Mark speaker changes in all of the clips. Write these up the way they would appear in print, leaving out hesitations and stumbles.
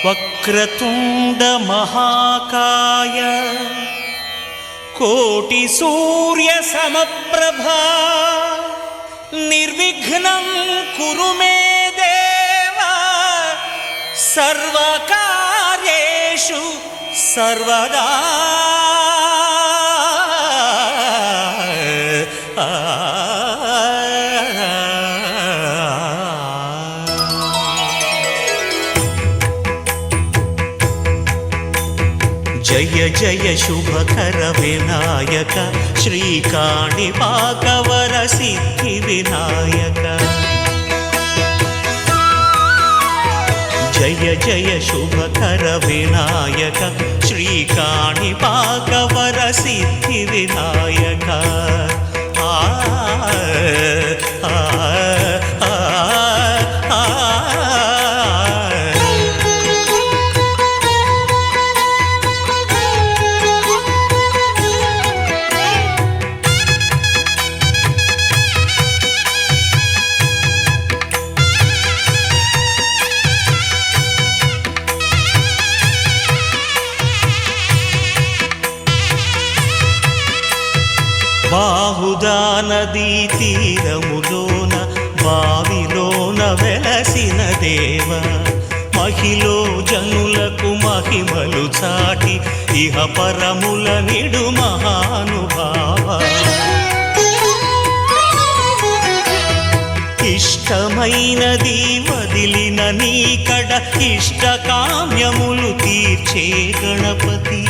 Speaker 1: వక్రతుండ మహాకాయ కోటి సూర్య సమప్రభా నిర్విఘ్నం కురు మే దేవ సర్వకార్యేషు సర్వదా. జయ జయ శుభకర వినాయక శ్రీకాణిపాకవర సిద్ధి వినాయక. జయ జయ శుభకర వినాయక శ్రీకాణిపాకవర సిద్ధి వినాయక. ఆ బాహుదా నదీ తీరములోన బావిలోన వెలసిన దేవ మహిలో జనులకు మహిమలు చాటి ఇహ పరముల నిడు మహానుభావ. ఇష్టమైనది వదిలిన నీకడ ఇష్ట కామ్యములు తీర్చే గణపతి.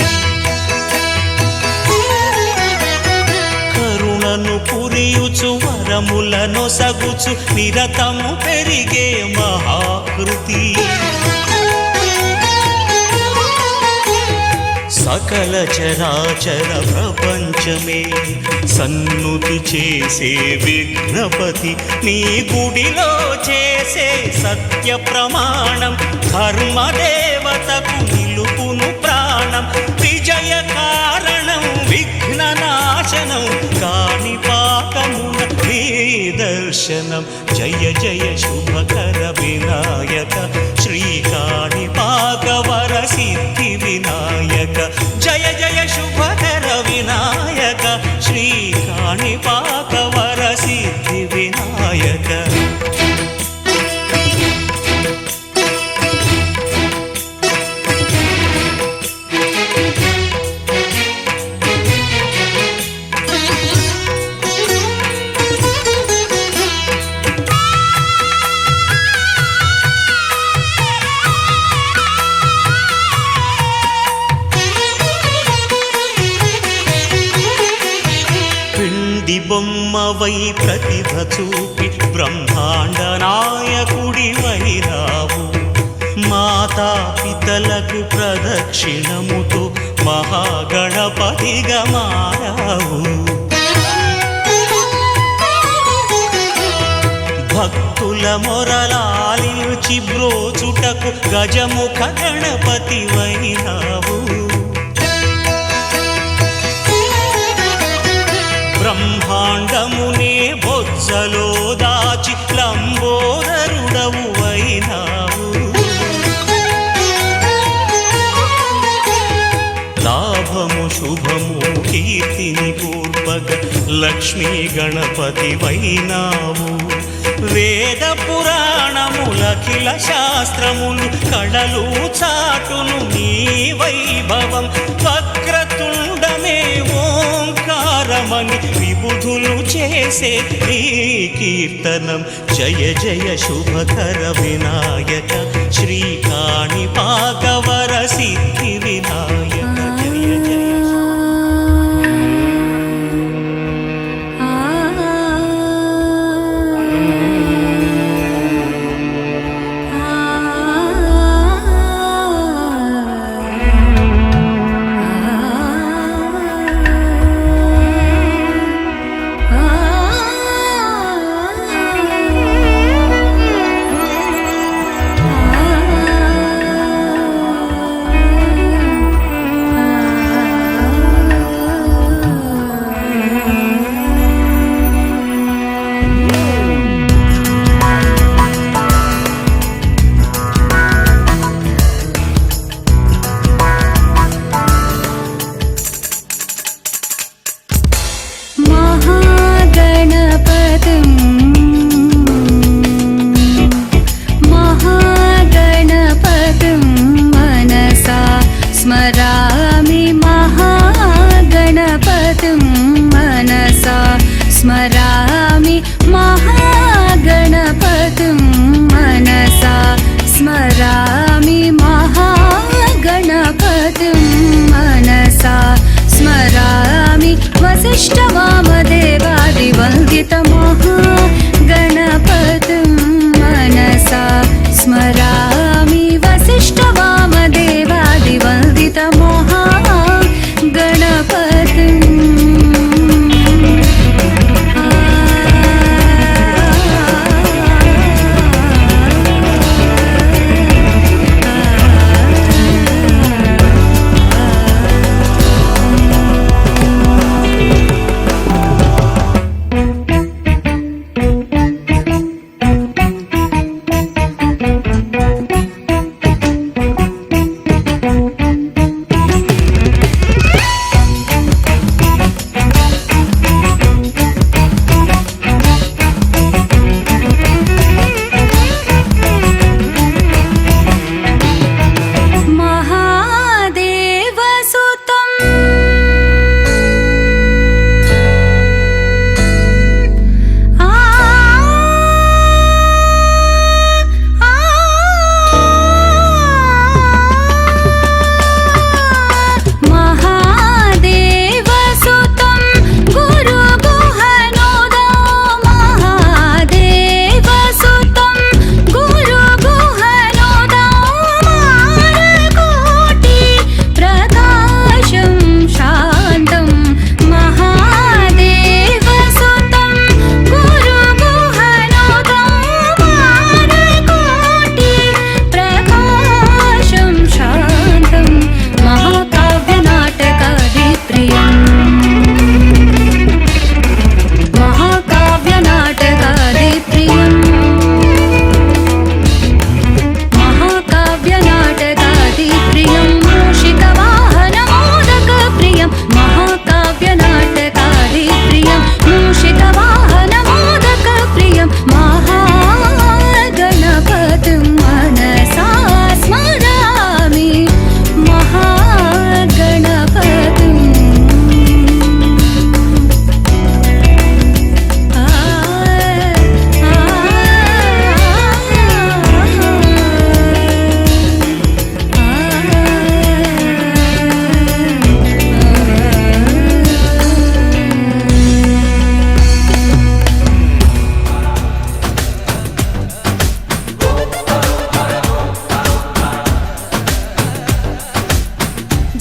Speaker 1: పురియుచు వరములను సగుచు నిరతము పెరిగే మహాకృతి. సకల చరాచర ప్రపంచమే సన్నుతి చేసే విఘ్నపతి. నీ గుడిలో చేసే సత్య ప్రమాణం ధర్మదేవతకు నిలుపును ప్రాణం. విజయ కారణం విఘ్ననాశనం కాణిపాకమున నీ దర్శనం. జయ జయ శుభకర వినాయక శ్రీకాణిపాకవర సిద్ధి వినాయక. జయ జయ శుభకర వినాయక శ్రీకాణిపాకవర సిద్ధి వినాయక. బొమ్మవై ప్రతిభ చూపి బ్రహ్మాండ నాయకుడి వైరావు. మాతా పితలకు ప్రదక్షిణముతో మహాగణపతిగా మారావు. భక్తుల మొరలాలించి బ్రోచుటకు గజముఖ గణపతి వైరావు. బ్రహ్మాండమునే బొజ్జలో దాచి లంబోదరుడవు అయినావు. లాభము శుభము కీర్తిని కూర్పగ లక్ష్మీ గణపతి వైనావు. వేద పురాణములఖిల శాస్త్రములు కళలు చాటును నీ వైభవం. వక్రతుండమే ఓంకారమని విబుధులు చేసే నీ కీర్తనం. జయ జయ శుభకర వినాయక శ్రీకాణిపాకవర సిద్ధి వినాయక. జయ జయ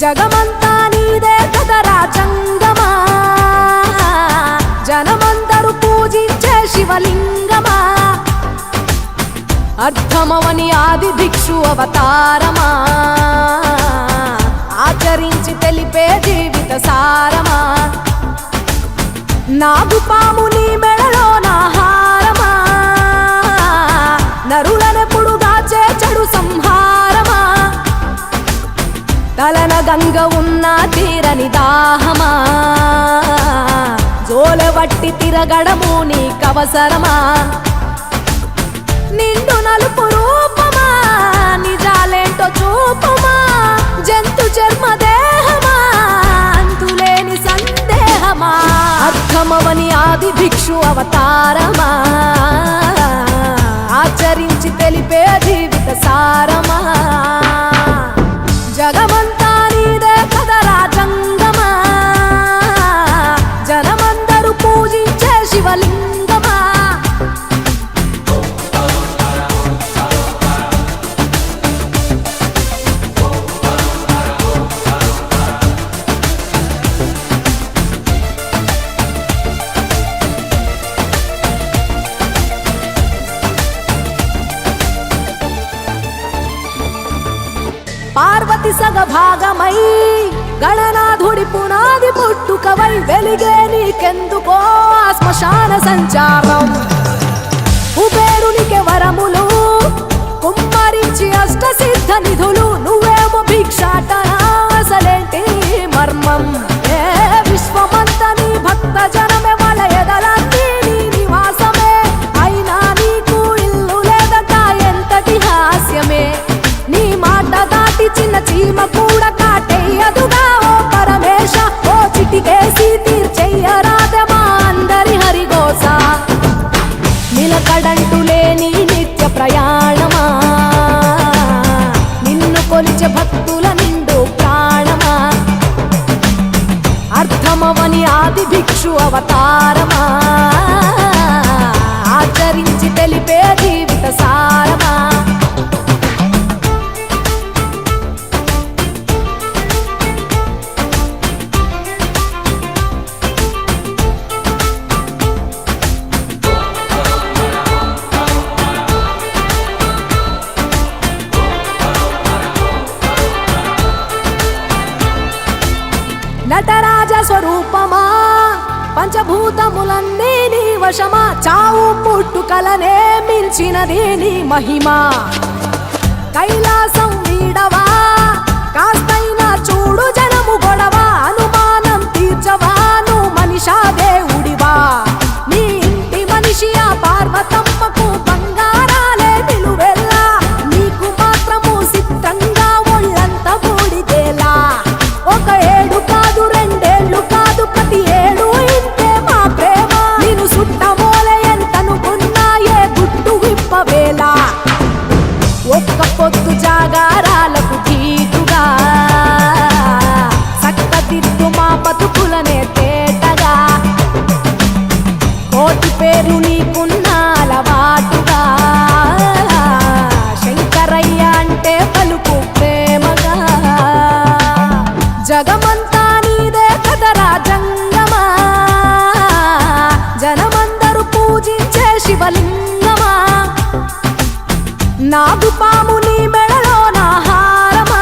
Speaker 2: జగమంతా నీదే కదరా జంగమా, జనమందరూ పూజించే శివలింగమా, అర్థమవని ఆది భిక్షు అవతారమా, ఆచరించి తెలిపే జీవిత సారమా, నాగుపాము నీ మెడలో నా హారమా, నరులనెప్పుడు గాచే చెడు సంహారమా, తలన గంగ ఉన్న తీరని దాహమా, జోలవట్టి తిరగడము నీకవసరమా, నిండు నలుపు రూపమా, నిజాలేంటో చూపమా, జంతు చర్మ దేహమా, అంతులేని సందేహమా, అర్థమవని ఆది భిక్షు అవతారమా, ఆచరించి తెలిపే జీవిత సారమా, జగమంతా నీదే కదరా జంగమా, జనమందరూ పూజించే శివలింగమా. పార్వతి సగభాగమై గణనాథుడి పునాది పుట్టుకవై వెలిగే నీకెందుకో ఆ శ్మశాన సంచారం, కుబేరునికి వరములు కుమ్మరించి అష్ట సిద్ధ నిధులు, నువ్వేమో భిక్షాటన అసలేంటి మర్మం, ఏ విశ్వమంత నీ భక్త జనమే వాళ్ళ ఎదలన్నీ నీ నివాసమే, అయినా నీకు ఇల్లు లేదట ఎంతటి హాస్యమే, నీ మాట దాటి చిన్న చీమ కూడా కాటేయదుగా ఓ పరమేశ, ఓ చిటికేసి తీర్చెయ్యరాదమా అందరి హరిగోస, నిలకడంటూ లేని నిత్య ప్రయాణమా, నిన్ను కొలిచే భక్తుల నిండు ప్రాణమా, అర్థమవని ఆది భిక్షు అవతారమా, ఆచరించి తెలిపే జీవిత సారమా. నటరాజ స్వరూపమా, పంచభూతములన్నీ నీ వశమా, చావు పుట్టుకలనే మించినది నీ మహిమా, కైలాసం వీడవా కాస్తైనా చూడు జనము గొడవ, అనుమానం తీర్చవా నువ్వు మనిషా దేవుడివా, నీ ఇంటి మనిషి ఆ పార్వతమ్మకు బంగారాలే నిలువెల్లా, నీకు మాత్రము సిద్ధంగా ఒళ్ళంత బూడిదేలా, ఒక ఏడు కాదు రెండేళ్ళు కాదు ప్రతి ఏడు ఇంతే మా ప్రేమ, నేను సుట్టమోలే ఎంతనుకున్నా ఏ గుట్టు విప్పవేలా, ఒక్క పొద్దు జాగారాలకు ధీటుగా చక్కదిద్దు మా బతుకులనే తేటగా, కోటి పేరు నీకున్న అలవాటుగా, శంకరయ్య అంటే పలుకు ప్రేమగా, జగమంతా నీదే కదరా జంగమా, జనమందరూ పూజించే శివలింగమా, నాగుపాము నీ మెడలో నా హారమా,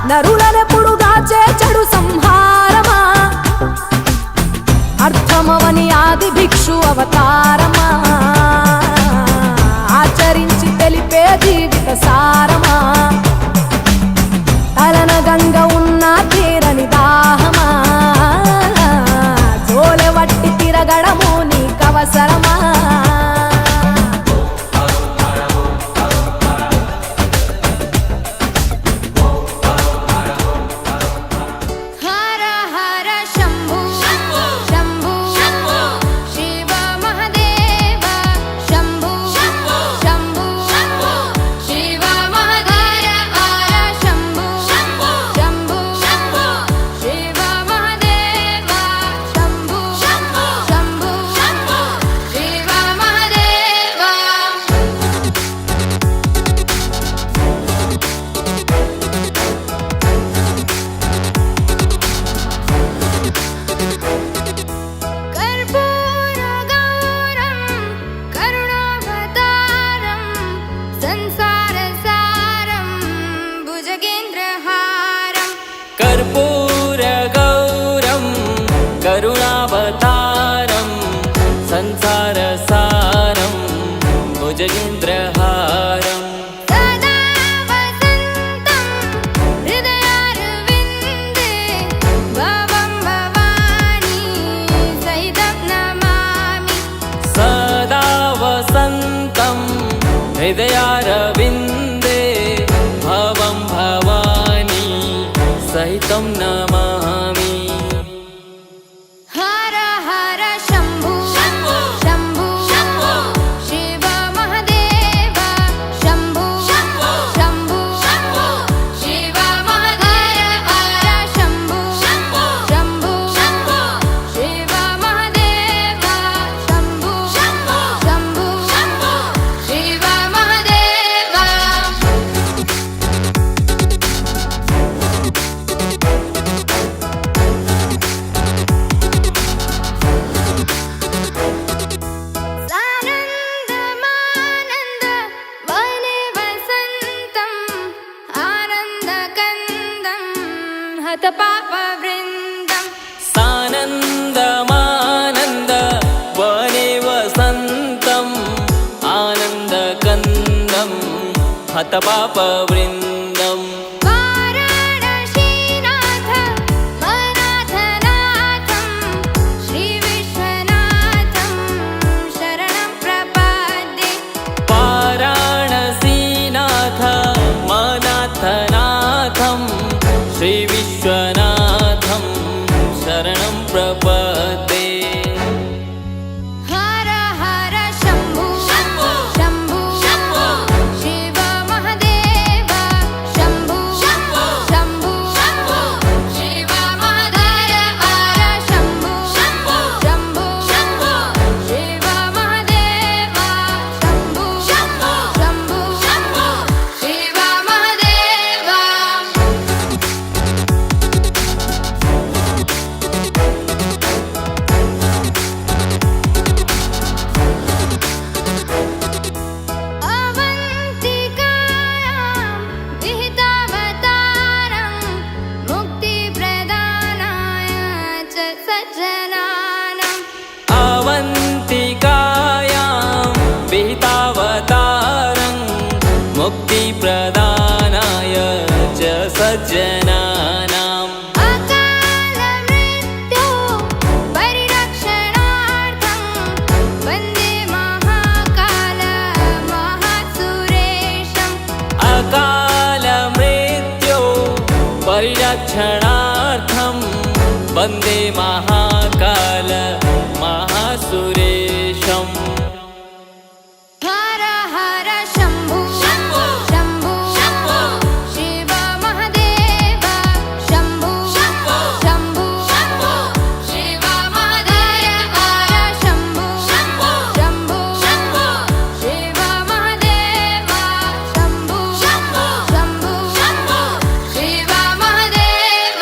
Speaker 2: నరులనెప్పుడు గాచే చెడు సంహారమా, అర్థమవని ఆది భిక్షు అవతారమా, ఆచరించి తెలిపే జీవిత సారమా, తలన గంగ ఉన్న తీరని దాహమా, జోలెవట్టి తిరగడము నీకవసరమా.
Speaker 3: హర హర శంభు శంభు శివ మహదేవ संसारसारं भुजगेन्द्रहारं
Speaker 4: कर्पूरगौरं करुणावतारं संसारसारं भुजगेन्द्रहारं
Speaker 3: सदा वसन्तं हृदयारविन्दे भवं भवानी सहितं नमामि
Speaker 4: सदा वसन्तं हृदयारविन्दे भवं भवानी सहितं नमामि
Speaker 3: हर हर शम्भु शम्भु शम्भु शिव महादेव शम्भु शम्भु शिव महादेव हर शम्भु शम्भु शिव महादेव शम्भु शम्भु शिव महादेव सानन्दमानन्द वने वसन्तम् आनन्दकन्दं हतपापवृन्दम्
Speaker 4: सानन्दमानन्द वने वसन्तम् आनन्दकन्दं हतपापवृन्दम्
Speaker 3: वाराणसीनाथ मनाथनाथं श्रीविश्वनाथं शरणं प्रपद्ये
Speaker 4: वाराणसीनाथ मनाथनाथं श्रीविश्वनाथं शरणं प्रपद्ये
Speaker 3: हर हर शम्भु शम्भु शिव महादेव शम्भु शम्भु शिव महादेव हर शम्भु शम्भु शिव महादेव शम्भु शम्भु शिव महादेव अवन्तिकायां विहितावतारं मुक्तिप्रदानाय च सज्जनानाम्
Speaker 4: अवन्तिकायां विहितावतारं मुक्तिप्रदानाय च सज्जनानाम्
Speaker 3: अकालमृत्यो परिरक्षणार्थं वन्दे महाकाल महासुरेशम्
Speaker 4: अकालमृत्यो परिरक्षणार्थं वन्दे महाकाल महासुरेशम्
Speaker 3: हर हर शम्भु शम्भु शिव महादेव शम्भु शम्भु शिव महादेव हर शम्भु शम्भु शिव महादेव शम्भु शम्भु शिव महादेव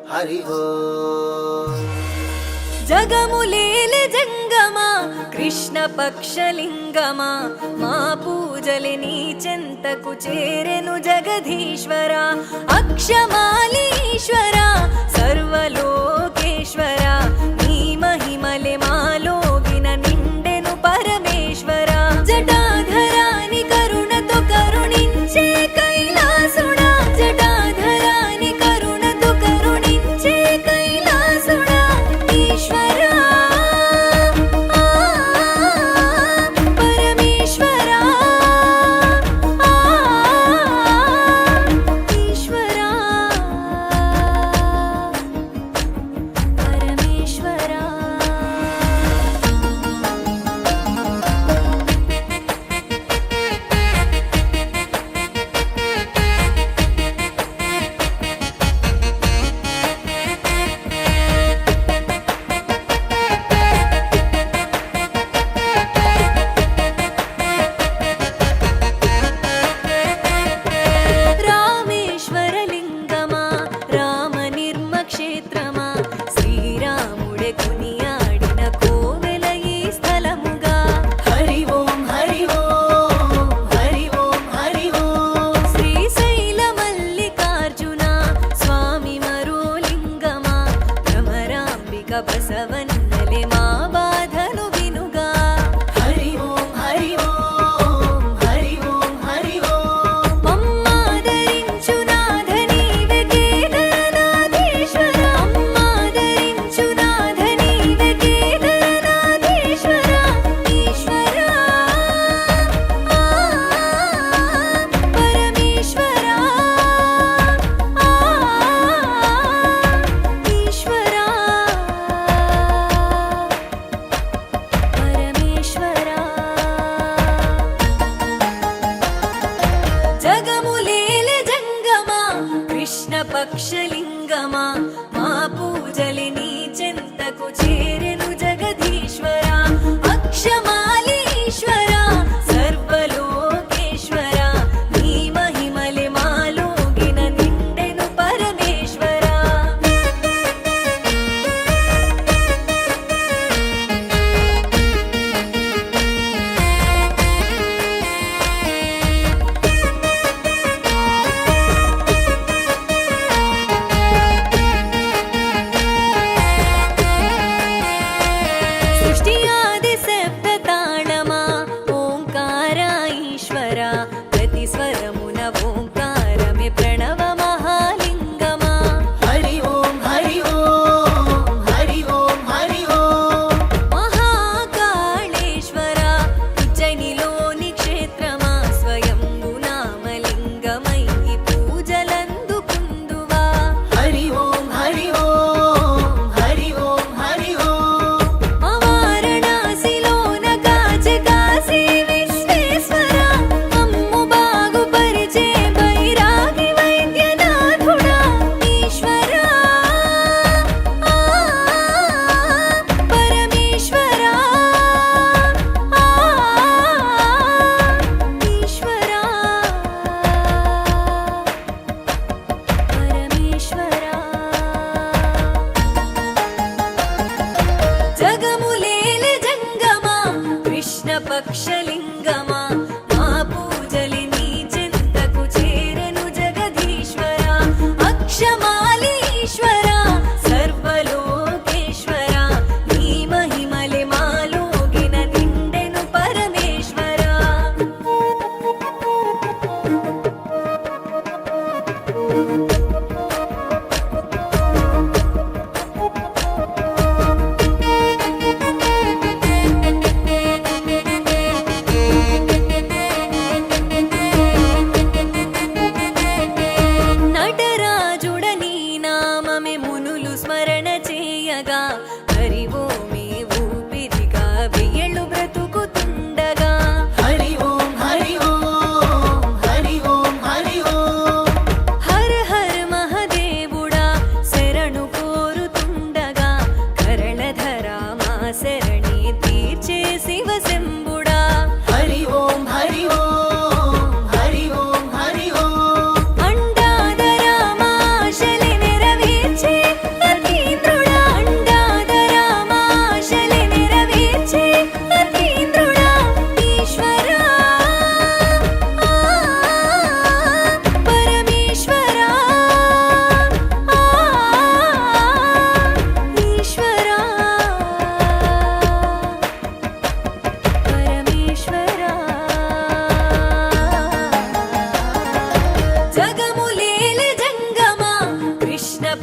Speaker 5: హరి ఓం.
Speaker 2: జగములేలే జంగమా కృష్ణ పక్షలింగమా మా పూజలి నీ చెంతకు చేరెను జగదీశ్వర అక్షమాలీశ్వర సర్వలోకేశ్వర నీ మహిమలే మాలోగిన నిండెను పరమేశ్వర జటాధరాని కరుణతో కరుణించే కైలాసుడా జటాధరాని కరుణతో కరుణించే కైలాసుడా ఈశ్వర పరమేశ్వర ఈశ్వర పరమేశ్వర రామేశ్వరలింగమా రామ నిర్మక్షేత్రమా శ్రీరాముడే కొనియాడిన కోవెల ఈ స్థలముగా హరి ఓం హరి ఓం హరి ఓం హరి ఓం శ్రీశైల మల్లికార్జున స్వామి మరోలింగమా భ్రమరాంబిక బసవన్నలే మా బాధను వినుగా హరి ఓం హరి ఓం హరి ఓం హరి ఓం మమ్మాదరించు నాథ నీవే కేదారనాథేశ్వర మమ్మాదరించు నాథ నీవే కేదారనాథేశ్వర ఈశ్వర పరమేశ్వర ఈశ్వర పరమేశ్వర జగములేలే జంగమా కృష్ణ పక్షలింగమా మా పూజలి నీ చెంతకు చేరెను జగదీశ్వర అక్షమాలీశ్వర సర్వలోకేశ్వర నీ మహిమలే మాలోగిన నిండెను పరమేశ్వర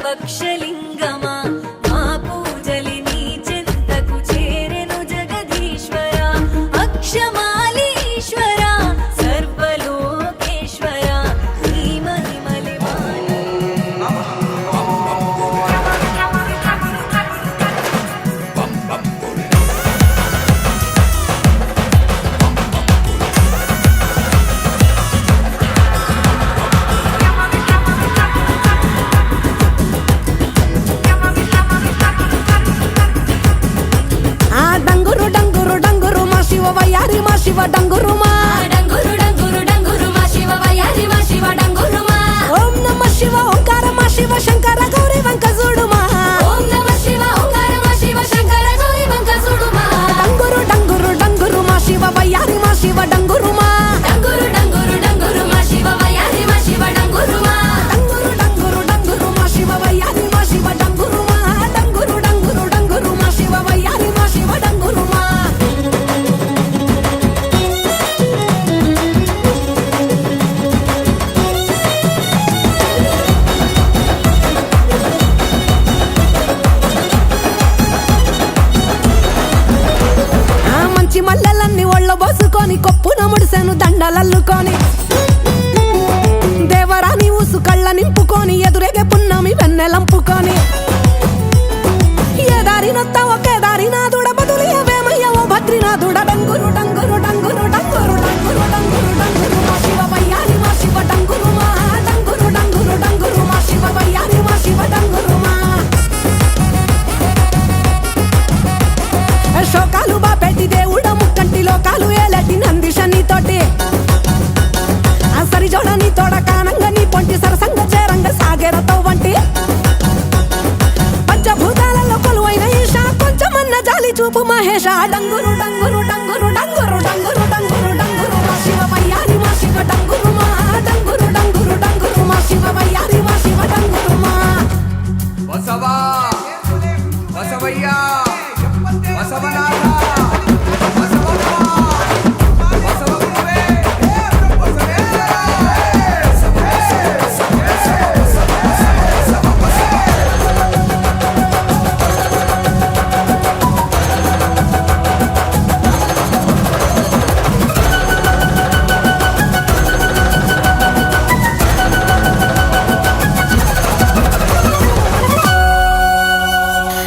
Speaker 6: వక్షలింగమా మా పూజలి నీ చెంతకు చేరెను జగదీశ్వర అక్షమాలీశ్వర సర్వలోకేశ్వర నీ మహిమలి
Speaker 2: ఆ డంగురు డంగురు డంగురు మా శివ వయ్యారి మా శివ డంగురు మా
Speaker 6: డంగురు డంగురు డంగురు మా శివ వయ్యారి మా శివ డంగురు మా
Speaker 2: ఓం నమ శివ ఓంకార మా శివ శంకర గౌరీ వంక చూడు మా
Speaker 6: ఓం నమ శివ ఓంకార మా శివ శంకర గౌరీ వంక చూడు మా
Speaker 2: డంగురు డంగురు డంగురు మా శివ వయ్యారి మా శివ డంగురు మా
Speaker 6: డంగురు డంగురు డంగురు మా శివ వయ్యారి మా శివ డంగురు మా
Speaker 2: డంగురు డంగురు డంగురు మా శివ వయ్యారి మా శివ డంగురు మా డంగురు డంగురు డంగురు మా శివ వయ్యారి మా శివ డంగురు మా ఆ మంచి మల్లెలన్నీ ఒళ్ళ బోసుకొని కొప్పున ముడిసెను దండలల్లుకొని దేవరాని ఊసు కళ్ళ నింపుకొని ఎదురేగే పున్నమి వెన్నెలంపుకొని ఏ దారి నొత్త ఒకే దారి నాదుడ బదులు ఏమయ్య ఓ భద్రినాథుడ డంగురు డంగురు డంగురు డంగురు డంగురు డంగురు డంగురు మా శివ వయ్యారి మా శివ డంగురు మా డంగురు డంగురు డంగురు మా శివ వయ్యారి మా శివ డంగురు మా శోకాలు బాపెట్టి దేవుడ ముక్కంటి లోకాలు ఏలటి నందిషని తోటి ఆ సరిజోడని తోడ కానంగా నీ పొంటి సరసంగ చేరంగ సాగేరతో వంటి పంచభూతాలలో కొలువైన ఈశా కొంచెమన్న జాలి చూపు మహేష డంగురు డంగురు డంగురు డంగురు డంగురు డంగురు డంగురు మా శివ వయ్యారి మా శివ డంగురు మా డంగురు డంగురు డంగురు మా శివ వయ్యారి మా శివ డంగురు మా
Speaker 7: బసవా బసవయ్య బసవనాథ బసవమ్మ బసవమ్మే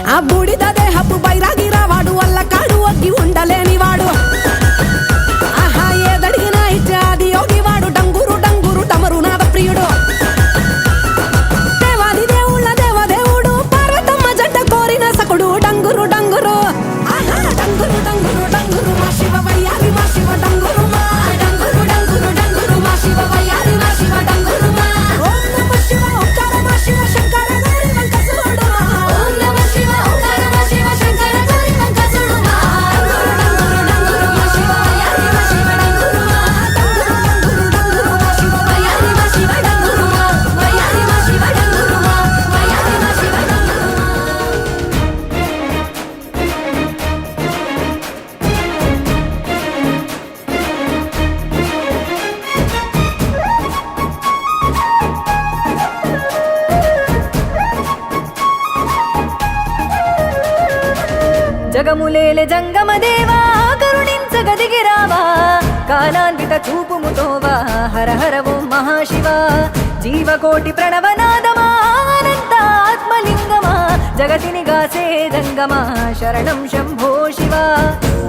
Speaker 2: ఆ బూడిద దేహపు బైరాగిరా వాడు వల్ల కాడు ఒగ్గి ఉండలేనివాడు ఆహా ఏదడిగినా ఇచ్చే ఆది యోగి వాడు డంగురు డంగురు డమరు నాద ప్రియుడు దేవాది దేవుళ్ళ దేవదేవుడు పార్వతమ్మ జడ్డ కోరిన సకుడు డంగురు డంగురు ఆహా డంగురు డంగురు డంగురు మా శివ వయ్యారి మా శివ డంగురు మా
Speaker 6: డంగురు డంగురు డంగురు మా శివ వయ్యారి మా శివ డంగురు మా
Speaker 2: ఓం నమ శివ ఓంకార మా శివ శంకర గౌరీ వంక చూడు మా
Speaker 6: ఓం నమ శివ ఓంకార మా శివ శంకర గౌరీ వంక చూడు మా డంగురు డంగురు మా శివ వయ్యారి మా శివ డంగురు మా
Speaker 2: డంగురు డంగురు మా శివ
Speaker 6: వయ్యారి మా శివ డంగురు మా వయ్యారి మా శివ డంగురు మా వయ్యారి మా శివ డంగురు మా
Speaker 8: జగములేలె జంగమ దేవా కరుణించగదిగిరావా కాలాన్విత చూపుముతోవా హర హర ఓం మహాశివ జీవకోటి ప్రణవనాదమా అనంత ఆత్మలింగమా జగతిని గాసే జంగమా శరణం శంభో శివ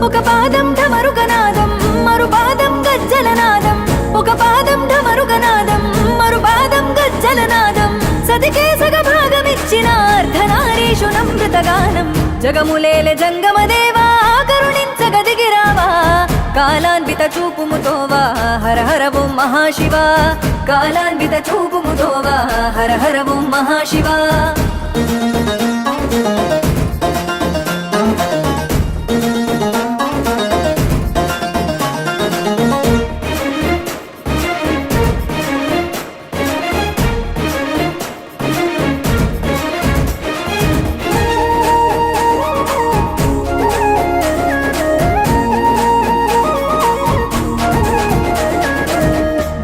Speaker 8: ఒక పాదం ఢమరుగనాదం మరు పాదం గజ్జలనాదం ఒక పాదం ఢమరుగనాదం మరు పాదం గజ్జలనాదం సతికే సగ భాగమిచ్చిన అర్ధనారీషు నమృతగానం జగములేలె జంగమ దేవా కరుణించగదిగిరావా కాలాన్విత చూపుముతోవా హర హర ఓం మహాశివ కాలాన్విత చూపుముతోవా హర హర ఓం మహాశివ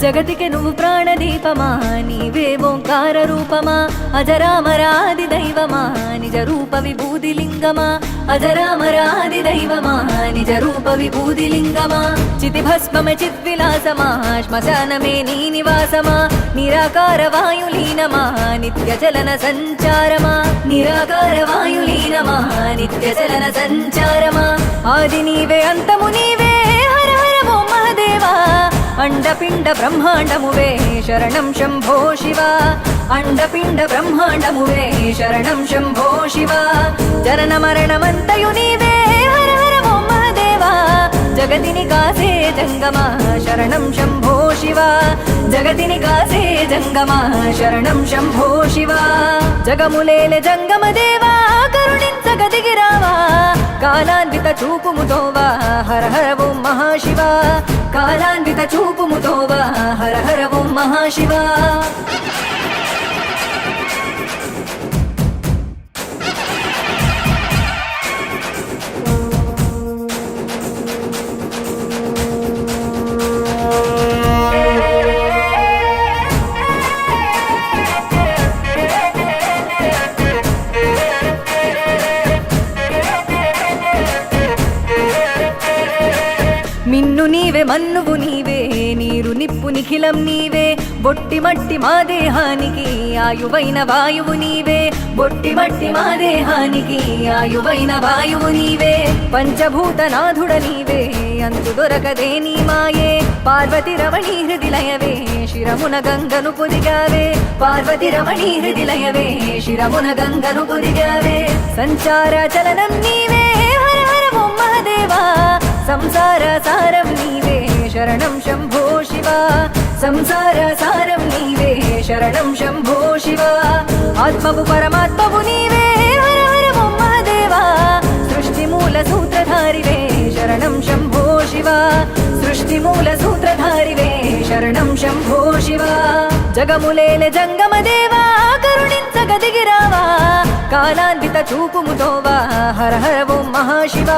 Speaker 8: జగతికి నువ్వు ప్రాణదీపమా నీవే ఓంకార అవతార రూపమా అజరామరాది దైవమా నిజ రూప విభూతి లింగమా అజరామరాది దైవమా నిజ రూప విభూతి లింగమా చితి భస్మమ చిద్విలాసమా శ్మశానమే నీ నివాసమా నిరాకార వాయులీనమా నిత్య చలన సంచారమా నిరాకార వాయులీనమా నిత్య చలన సంచారమా ఆది నీవే అంతము నీవే హర హర ఓ మహదేవా అండపిండ బ్రహ్మాండమువే శరణం శంభో శివ అండపిండ బ్రహ్మాండమువే శరణం శంభో శివ జనన మరణమంతయు నీవే హర హర ఓ మహదేవా జగతిని కాసే జంగమా శరణం శంభో శివ జగతిని కాసే జంగమా శరణం శంభో శివ జగములేలే జంగమ దేవా కరుణించగదిగిరావా కాలాన్విత చూపుముతోవా హర హర ఓం మహాశివ కాలాన్విత చూపుముతోవా హర హర ఓం మహాశివ మిన్ను నీవే మన్నువు నీవే నీరు నిప్పు నిఖిలం నీవే బొట్టి మట్టి మా దేహానికి ఆయువైన వాయువు నీవే బొట్టి మట్టి మా దేహానికి ఆయువైన వాయువు నీవే పంచభూతనాథుడ నీవే అంతు దొరకదే నీ మాయే పార్వతి రమణీ హృదిలయవే శిరమున గంగను పొదిగావే పార్వతి రమణీ హృదిలయవే శిరమున గంగను పొదిగావే సంచార చలనం నీవే హర హర ఓం మహదేవా సంసార సారం నీవే శరణం శంభో శివ సంసార సారం నీవే శరణం శంభో శివ ఆత్మవు పరమాత్మవు నీవే హర హర ఓం మహదేవా సృష్టి మూల సూత్రధారివే శరణం శంభో శివ సృష్టి మూల సూత్రధారివే శరణం శంభో శివ జగములేలే జంగమ దేవా కరుణించగదిగిరావా కాలాన్విత చూపుముతోవా హర హర ఓం మహాశివ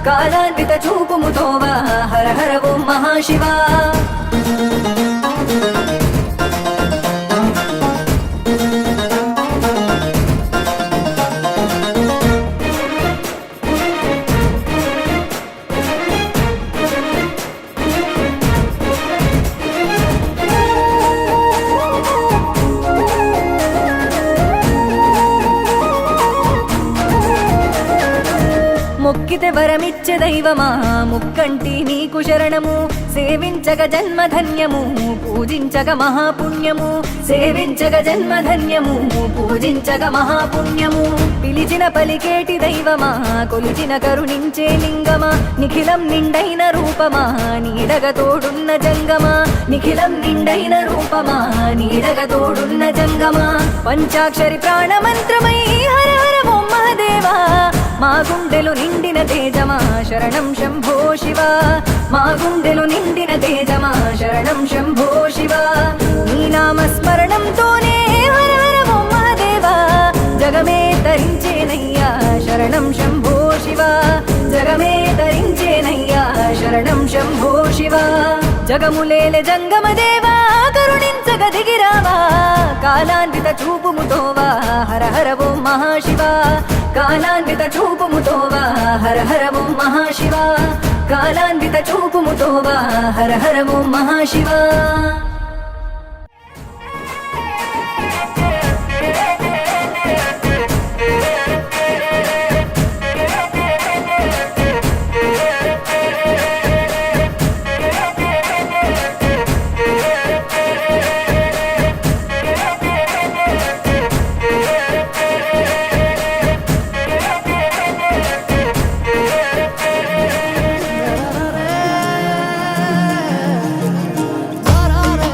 Speaker 8: కాలాన్విత చూపుముతోవా హర హర ఓం మహాశివ మొక్కితే వరమిచ్చే దైవమా ముక్కంటి నీకు శరణము సేవించగ జన్మధన్యము పూజించగ మహాపుణ్యము సేవించగ జన్మధన్యము పూజించగ మహాపుణ్యము పిలిచిన పలికేటి దైవమా కొలిచిన కరుణించే లింగమా నిఖిలం నిండైన రూపమా నీడగ తోడున్న జంగమా నిఖిలం నిండైన రూపమా నీడగ తోడున్న జంగమా పంచాక్షరి ప్రాణమంత్రమై హర హర ఓం మహదేవా మా గుండెలు నిండిన తేజమా శరణం శంభో శివ మా గుండెలు నిండిన తేజమా శరణం శంభో శివ నీ నామస్మరణంతోనే హర హర ఓం మహదేవా జగమే తరించేనయ్యా శరణం శంభో శివ జగమే తరించేనయ్యా శరణం శంభో శివ జగములేలే జంగమ దేవా కరుణించగదిగిరావా కాలాన్విత చూపుముతోవా హర హర ఓం మహాశివ కాలాన్విత చూపుముతోవా హర హర ఓం మహాశివ కాలాన్విత చూపుముతోవా హర హర ఓం మహాశివ
Speaker 6: Da da da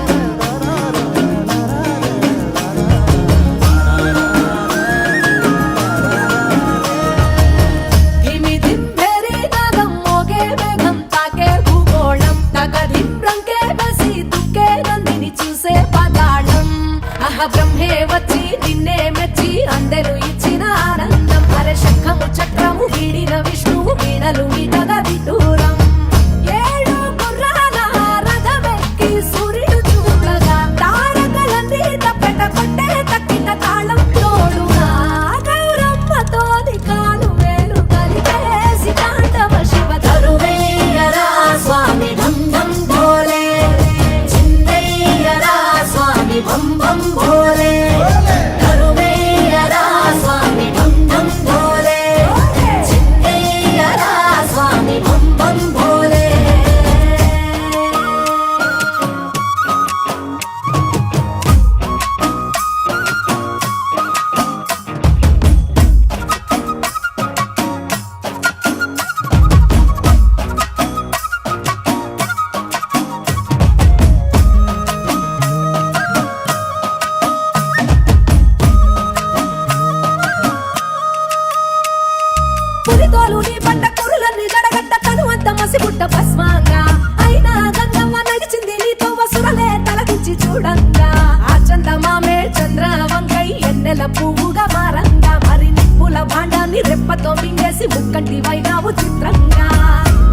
Speaker 2: పువ్వుగా మారంగా మరి నిప్పుల భాండాన్ని రెప్పతో మింగేసి ముక్కంటి వైనావు చిత్రంగా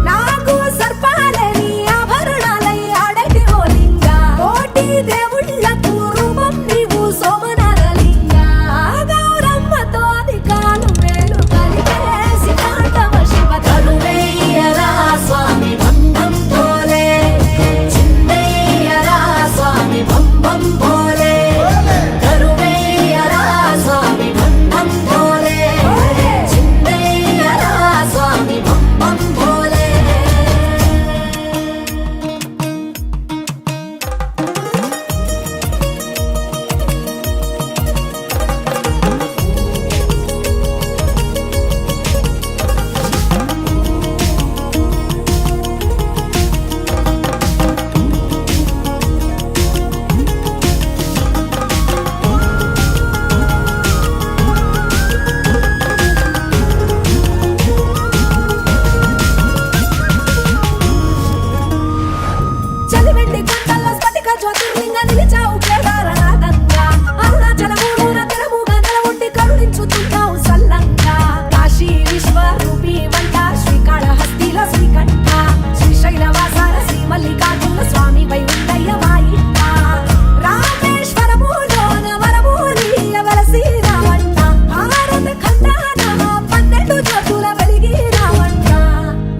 Speaker 2: నాకు సర్పాలని ఆభరణాలై ఆడటి ఓలింగా కోటి దేవుళ్ళకు రూపం నీవు సోమనాథలింగా గౌరమ్మతో అధికాలు మేలు కలిపేసి కాటవ శివ తరువేయరా స్వామి బంధం పోలే చిందయ్యరా స్వామి బంబం పోలే తరువేయరా స్వామి బంధం పోలే చిందయ్యరా స్వామి బంబం పోలే చలివెండి కొండల్లో స్ఫటిక జ్యోతిర్లింగ నిలిచావు కేదారనాథంగా అరుణాచలమూల తెరముగా నెలవుండి కరుణించుతున్నావు సల్లంగా కాశీ విశ్వరూపి వంట శ్రీకాళహస్తిలో శ్రీకంఠ శ్రీశైలవాసాల శ్రీ మల్లికార్జున స్వామి వై ఉండయ్య మా ఇంట రామేశ్వరములోన వరమూలియ వెలసినావంట భారత ఖండాన 12 జ్యోతుల వెలిగినావంట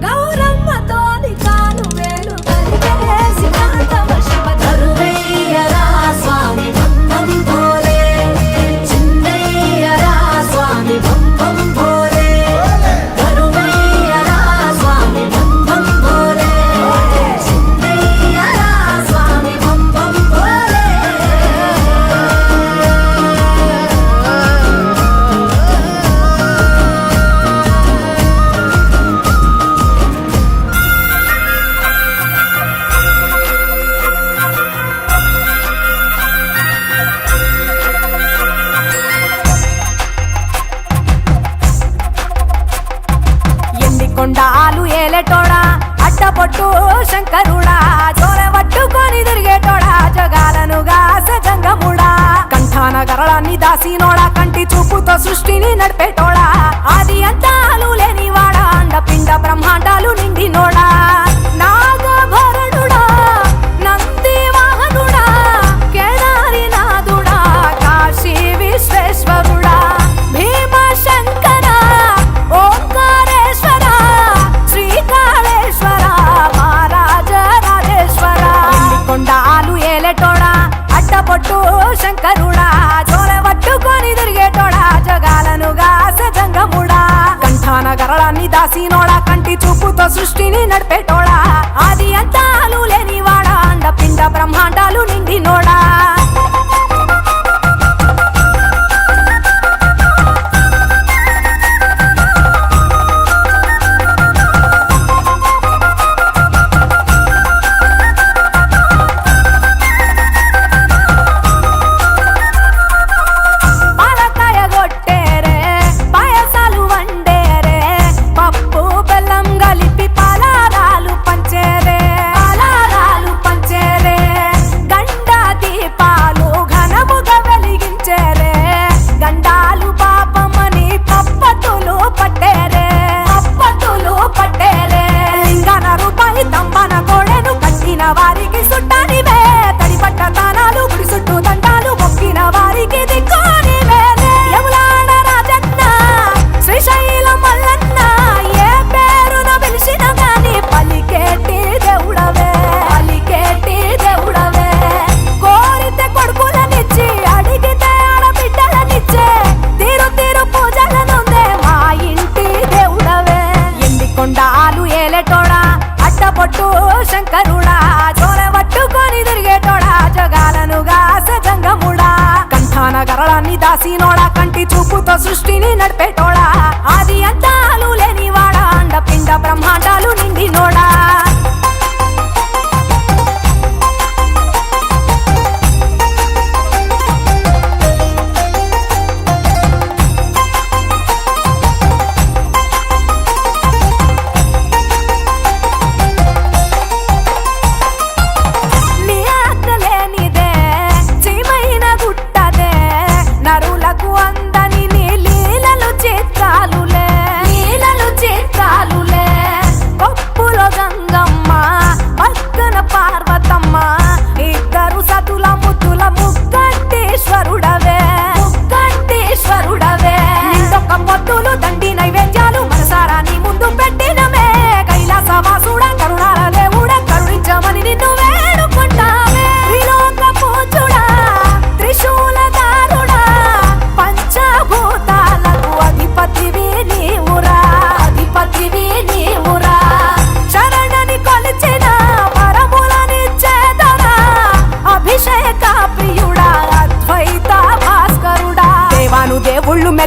Speaker 2: గౌరమ్మతో నికాను వేలు కలిపేసి కాటవ శివ తరువేయరా స్వామి బంధం పోలే చిందయ్యరా స్వామి బంధం పోలే తరువేయరా స్వామి బంధం పోలే చిందయ్యరా స్వామి బంధం పోలే ఎండి కొండాలు ఏలేటోడా అడ్డపొట్టు శంకరుడా జోర పట్టుకొని తిరిగేటోడా జగాలను గాస జంగముడా కంఠాన గరళాన్ని దాసినోడా కంటి చూపుతో సృష్టిని నడిపేటోడా ఆది అంతాలు లేనివాడా అండపిండ బ్రహ్మాండాలు నిండినోడా నాగభరణుడా నంది వాహనుడా కేదారినాథుడా కాశీ విశ్వేశ్వరుడా భీమ శంకర ఓంకారేశ్వర శ్రీకాళేశ్వర మహారాజ రాజేశ్వర కొండాలు ఏలేటోడా అడ్డపొట్టు శంకరుడా జోర పట్టుకొని తిరిగేటోడా జగాలను గాస జంగముడా కంఠాన గరళాన్ని దాసినోడా కంటి చూపుతో సృష్టిని నడిపేటోడా ఆది అంతాలు లేనివాడా అండపిండ బ్రహ్మాండాలు నిండినోడా పాలకాయ గొట్టేరే పాయసాలు వండేరే పప్పు బెల్లం కలిపి పలారాలు పంచేరే గండ దీపాలు ఘనముగా వెలిగించేరే గండాలు పాపమని పప్పతులు పట్టేరే లింగన రూపాయి తంబన కోడెను కట్టిన వారికి సుట్టానివే తడిపట్ట తానాలు గుడి చుట్టూ దండాలు మొక్కిన వారికి దిక్కునివే యములాడ రాజన్న శ్రీశైలం మల్లన్న ఏ పేరున పిలిచిన గాని పలికేటి దేవుడవే కోరితే కొడుకులనిచ్చి అడిగితే ఆడబిడ్డలనిచ్చే తీరు తీరు పూజలనుందే మా ఇంటి దేవుడవే ఎండి కొండాలు ఏలేటోడా అడ్డపొట్టు శంకరుడా జోర పట్టుకొని తిరిగేటోడా జగాలను గాస జంగముడా కంఠాన గరళాన్ని దాసినోడా కంటి చూపుతో సృష్టిని నడిపేటోడా ఆది అంతాలు లేనివాడా అండపిండ బ్రహ్మాండాలు నిండినోడా నీ ఆజ్ఞ లేనిదే చీమైన గుట్టదే నరులకు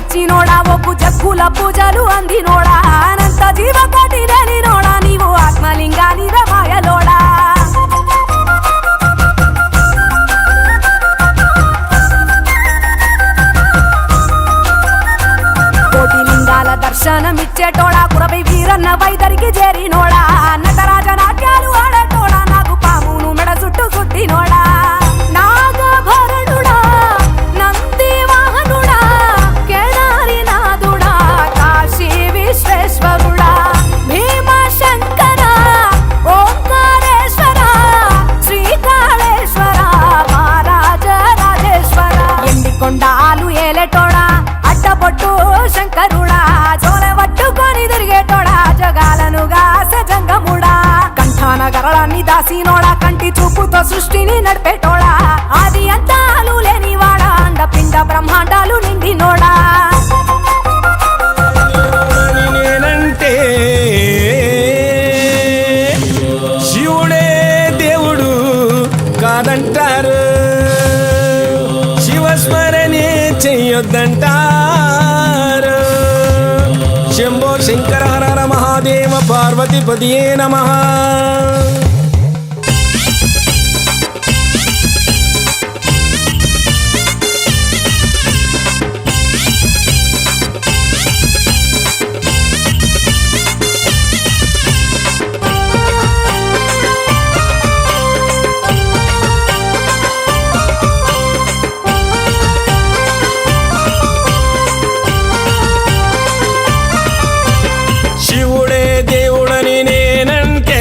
Speaker 2: వచ్చినోడా ఒప్పు జగ్గుల పూజలు అందినోడా అనంత జీవకోటి లేనినోడా నీవు ఆత్మలింగాని రమాయలోడా కోటి లింగాల దర్శనమిచ్చేటోడా కురవై వీరన్న వైదరికి చేరినోడా నటరాజ నాట్యాలు ఆడేటోడా నాకు పామును మెడ చుట్టూ చుట్టినోడా నాగభరణుడా నంది వాహనుడా కేదారినాథుడా కాశీ విశ్వేశ్వరుడా భీమశంకర ఓంకారేశ్వర శ్రీకాళేశ్వర మహారాజ రాజేశ్వర ఎండికొండాలు ఏలేటోడా అడ్డబొట్టు శంకరుడా జోలె పట్టుకొని తిరిగేటోడా జగాలను గాసె జంగముడా కంఠాన గరళాన్ని దాసినోడా కంటి చూపుతో సృష్టిని నడిపేటోడా ఆది అంతాలు లేనివాడా అండపిండ బ్రహ్మాండాలు నిండినోడా
Speaker 9: నేనంటే శివుడే దేవుడు కాదంటారు శివస్మరణే చెయ్యొద్దంటారు శంభో శంకర హర హర మహాదేవ పార్వతీపతియే నమః శివుడే దేవుడని నేనంటే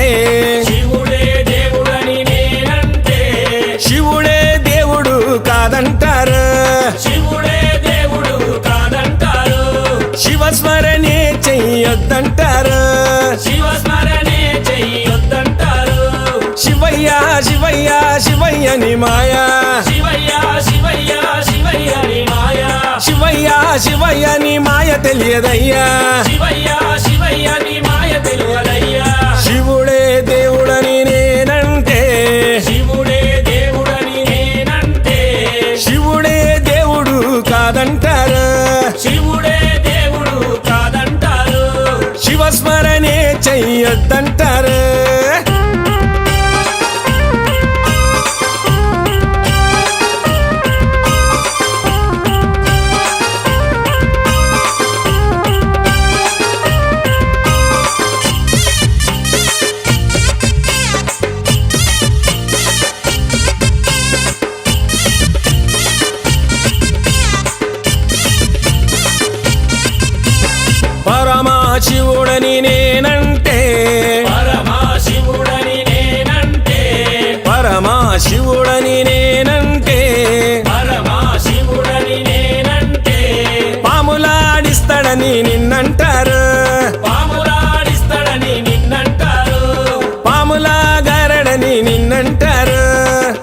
Speaker 9: శివుడే దేవుడని నేనంటే శివుడే దేవుడు కాదంటారు శివుడే దేవుడు కాదంటారు శివస్మరణే చెయ్యొద్దంటారు శివస్మరణే చెయ్యొద్దంటారు శివయ్య శివయ్య శివయ్యని మాయా శివయ్య శివయ్య శివయ్యని మాయా శివయ్య శివయ్యని మాయ తెలియదయ్యా శివయ్య శివయ్యని మాయ తెలియదయ్యా శివుడే దేవుడని నేనంటే శివుడే దేవుడని నేనంటే శివుడే దేవుడు కాదంటారు శివుడే దేవుడు కాదంటారు శివస్మరణే చెయ్యొద్దంటారు పరమశివుడని నేనంటే పరమశివుడని నేనంటే పరమశివుడని నేనంటే పరమశివుడని నేనంటే పాములాడిస్తాడని నిన్నంటారు పాములాడిస్తాడని నిన్నంటారు పాములాగారడని నిన్నంటారు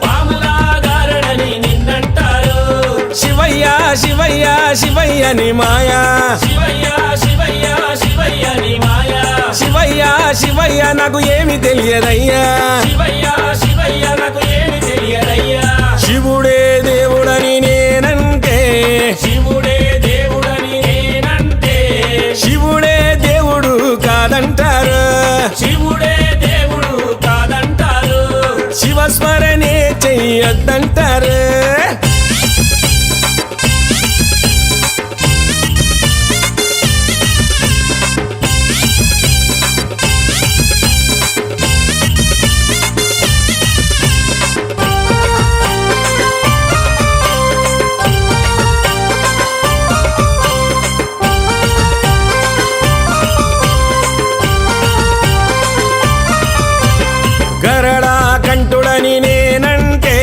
Speaker 9: పాములాగారడని నిన్నంటారు శివయ్య శివయ్య శివయ్యని మాయా శివయ్య శివయ్య శివయ్యని మాయా శివయ్య శివయ్య నాకు ఏమి తెలియదయ్యా శివయ్య శివయ్య నాకు ఏమి తెలియదయ్యా శివుడే దేవుడని నేనంటే శివుడే దేవుడని నేనంటే శివుడే దేవుడు కాదంటారు శివుడే దేవుడు కాదంటారు శివస్మరణే చెయ్యొద్దంటారు గరడా కంఠుడని నేనంటే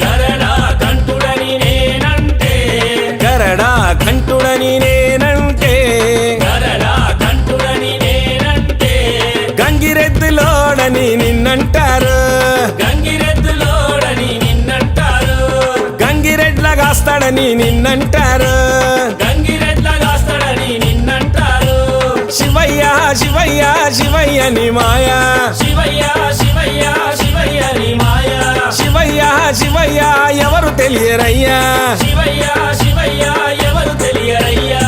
Speaker 9: గరడా కంఠుడని నేనంటే గరడా కంఠుడని నేనంటే గరడా కంఠుడని నేనంటే గంగిరెద్దులోడని నిన్నంటారు గంగిరెద్దులోడని నిన్నంటారు గంగిరెడ్లగాస్తాడని నిన్నంటారు గంగిరెడ్లగాస్తాడని నిన్నంటారు శివయ్య శివయ్య శివయ్యని మాయా శివయ్య శివయ్య శివయ్యని మాయా శివయ్య శివయ్య ఎవరు తెలియరయ్యా శివయ్య శివయ్య ఎవరు తెలియరయ్యా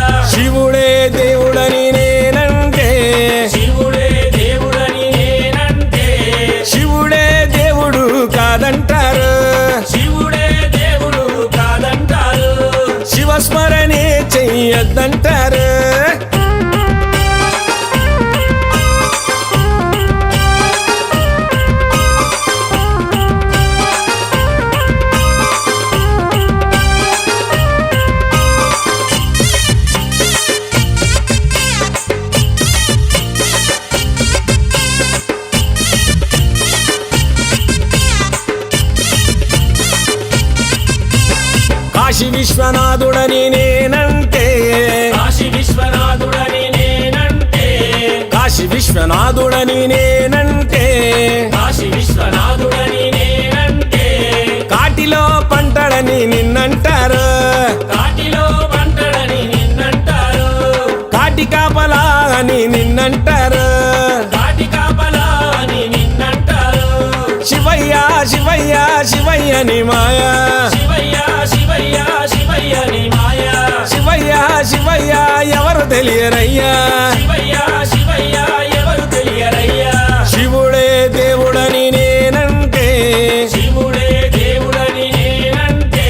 Speaker 9: చెయ్యొద్దంటారు. కాశీ విశ్వనాథుడని నేనంటే,
Speaker 10: కాశీ విశ్వనాథుడని నేనంటే,
Speaker 9: కాశీ విశ్వనాథుడని నేనంటే,
Speaker 10: కాశీ విశ్వనాథుడని నేనంటే,
Speaker 9: కాటిలో పంటడని నిన్నంటారు.
Speaker 10: కాటిలో పంటడని నిన్నంటారు,
Speaker 9: కాటి కాపలా అని నిన్నంటారు.
Speaker 10: కాటి కాపలా అని నిన్నంటారు.
Speaker 9: శివయ్య శివయ్య శివయ్యని మాయా,
Speaker 10: శివయ్య శివయ్య శివయ్యని మాయా,
Speaker 9: శివయ్య శివయ్య ఎవరు తెలియరయ్యా.
Speaker 10: శివయ్య శివయ్య ఎవరు తెలియరయ్యా.
Speaker 9: శివుడే దేవుడని నేనంటే,
Speaker 10: శివుడే దేవుడని నేనంటే,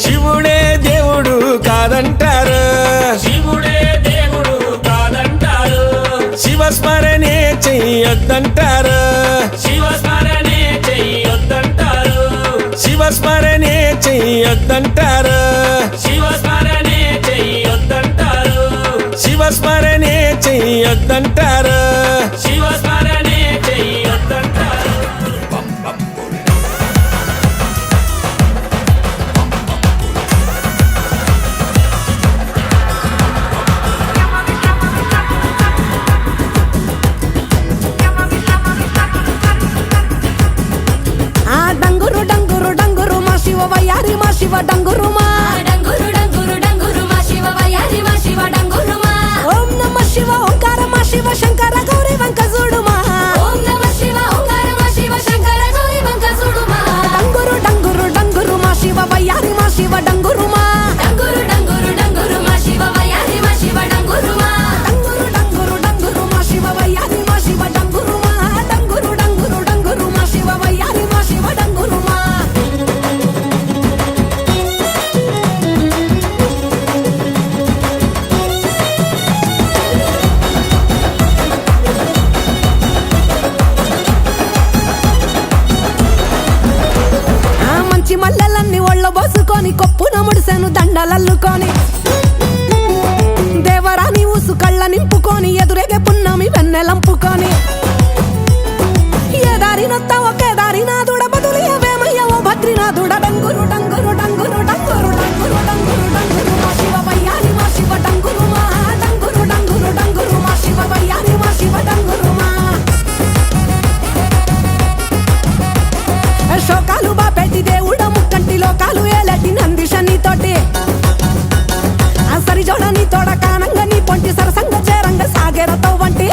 Speaker 9: శివుడే దేవుడు కాదంటారు.
Speaker 10: శివుడే దేవుడు కాదంటారు.
Speaker 9: శివస్మరణే చెయ్యొద్దంటారు.
Speaker 10: శివస్మరణే చెయ్యొద్దంటారు.
Speaker 9: శివస్మరణే చెయ్యొద్దంటారు.
Speaker 10: శివస్మరణే చెయ్యొద్దంటారు.
Speaker 9: శివస్మరణే చెయ్యొద్దంటారు.
Speaker 10: శివస్మరణే చెయ్యొద్దంటారు.
Speaker 2: ఆ డంగురు డంగురు డంగురు మా శివ వయ్యారి మా శివ డంగురు మా
Speaker 6: డంగురు డంగురు డంగురు మా శివ వయ్యారి మా శివ డంగురు మా.
Speaker 2: ఓం నమ శివ ఓంకార మా శివ శంకర గౌరీ వంక చూడు మా
Speaker 6: ఓం నమ శివ ఓంకార మా శివ శంకర గౌరీ వంక చూడు మా.
Speaker 2: డంగురు డంగురు డంగురు మా శివ వయ్యారి మా శివ డంగురు మా
Speaker 6: డంగురు డంగురు డంగురు మా శివ వయ్యారి మా శివ డంగురు మా.
Speaker 2: డంగురు డంగురు డంగురు మా శివ వయ్యారి మా శివ డంగురు మా డంగురు డంగురు డంగురు మా శివ వయ్యారి మా శివ డంగురు మా. ఆ మంచి మల్లెలన్నీ ఒళ్ళ బోసుకొని కొప్పున ముడిసెను దండలల్లుకొని దేవరాని ఊసు కళ్ళ నింపుకొని ఎదురేగే పున్నమి వెన్నెలంపుకొని ఏ దారి నొత్త ఒకే దారి నాదుడ బదులియవేమయ్య ఓ భద్రినాథుడ డంగురు డంగురు డంగురు డంగురు డంగురు డంగురు డంగురు మా శివ వయ్యారి మా శివ డంగురు మా డంగురు డంగురు డంగురు మా శివ వయ్యారి మా శివ డంగురు మా. శోకాలు బాపెట్టి దేవుడ ముక్కంటి లోకాలు ఏలటి నందిషని తోటి ఆ సరిజోడ నీ తోడ కానంగ నీ పొంటి సరసంగ చేరంగ సాగేరతో వంటి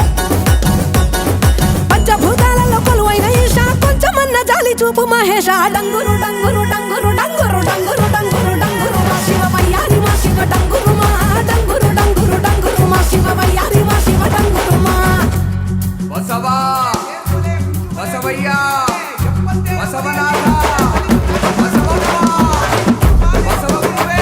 Speaker 2: పంచభూతాలలో కొలువైన ఈశా కొంచెమన్న జాలి చూపు మహేష డంగురు డంగురు డంగురు డంగురు డంగురు డంగురు డంగురు మా శివ వయ్యారి మా శివ డంగురు మా డంగురు డంగురు డంగురు మా శివ వయ్యారి మా శివ డంగురు మా.
Speaker 7: బసవా బసవయ్య బసవనాథ బసవమ్మ బసవగురువే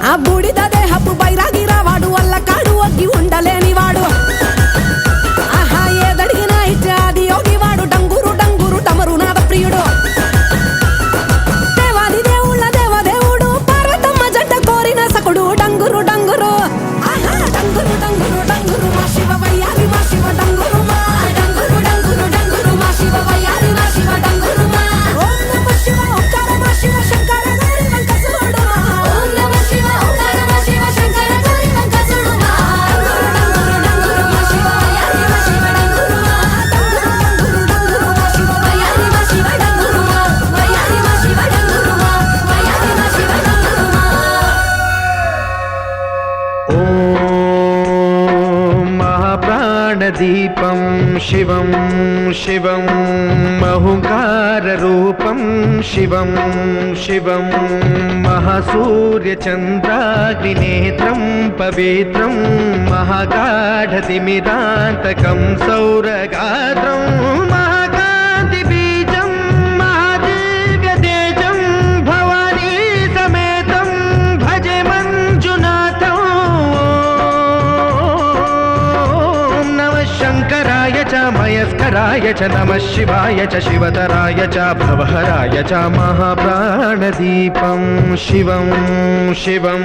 Speaker 2: ఆ బూడిద దేహపు బైరాగిరా వాడు వల్ల కాడు ఒగ్గి ఉండలేని వాడు ఆహా ఏదడిగినా ఇచ్చే ఆది యోగి వాడు డంగురు డంగురు డమరునాథ ప్రియుడు దేవాది దేవుళ్ళ దేవదేవుడు పార్వతమ్మ జంట కోరిన సకుడు డంగురు డంగురు ఆహా డంగురు డంగురు డంగురు మా శివ వయ్యారి మా శివ డంగురు మా
Speaker 6: డంగురు డంగురు డంగురు మా శివ వయ్యారి మా శివ డంగురు మా.
Speaker 2: ఓం నమ శివ ఓంకార మా శివ శంకర గౌరీ వంక చూడు మా
Speaker 6: ఓం నమ శివ ఓంకార మా శివ శంకర గౌరీ వంక చూడు మా. డంగురు డంగురు డంగురు మా శివ వయ్యారి మా శివ డంగురు మా.
Speaker 2: డంగురు డంగురు మా శివ
Speaker 6: వయ్యారి మా శివ డంగురు మా. వయ్యారి మా శివ డంగురు మా. వయ్యారి మా శివ డంగురు మా.
Speaker 5: ॐ महाप्राणदीपं शिवं
Speaker 11: शिवं महङ्काररूपं शिवं शिवं महासूर्यचन्द्राग्निनेत्रं पवित्रं महागाढतिमिरान्तकं सौरगात्रं महाकान्तिबीजं महादिव्यतेजं भवानी समेतं भजे मञ्जुनाथं नमः शङ्कराय च मयस्कराय च नमः शिवाय च शिवतराय च भवहराय च महाप्राणदीपं शिवं शिवं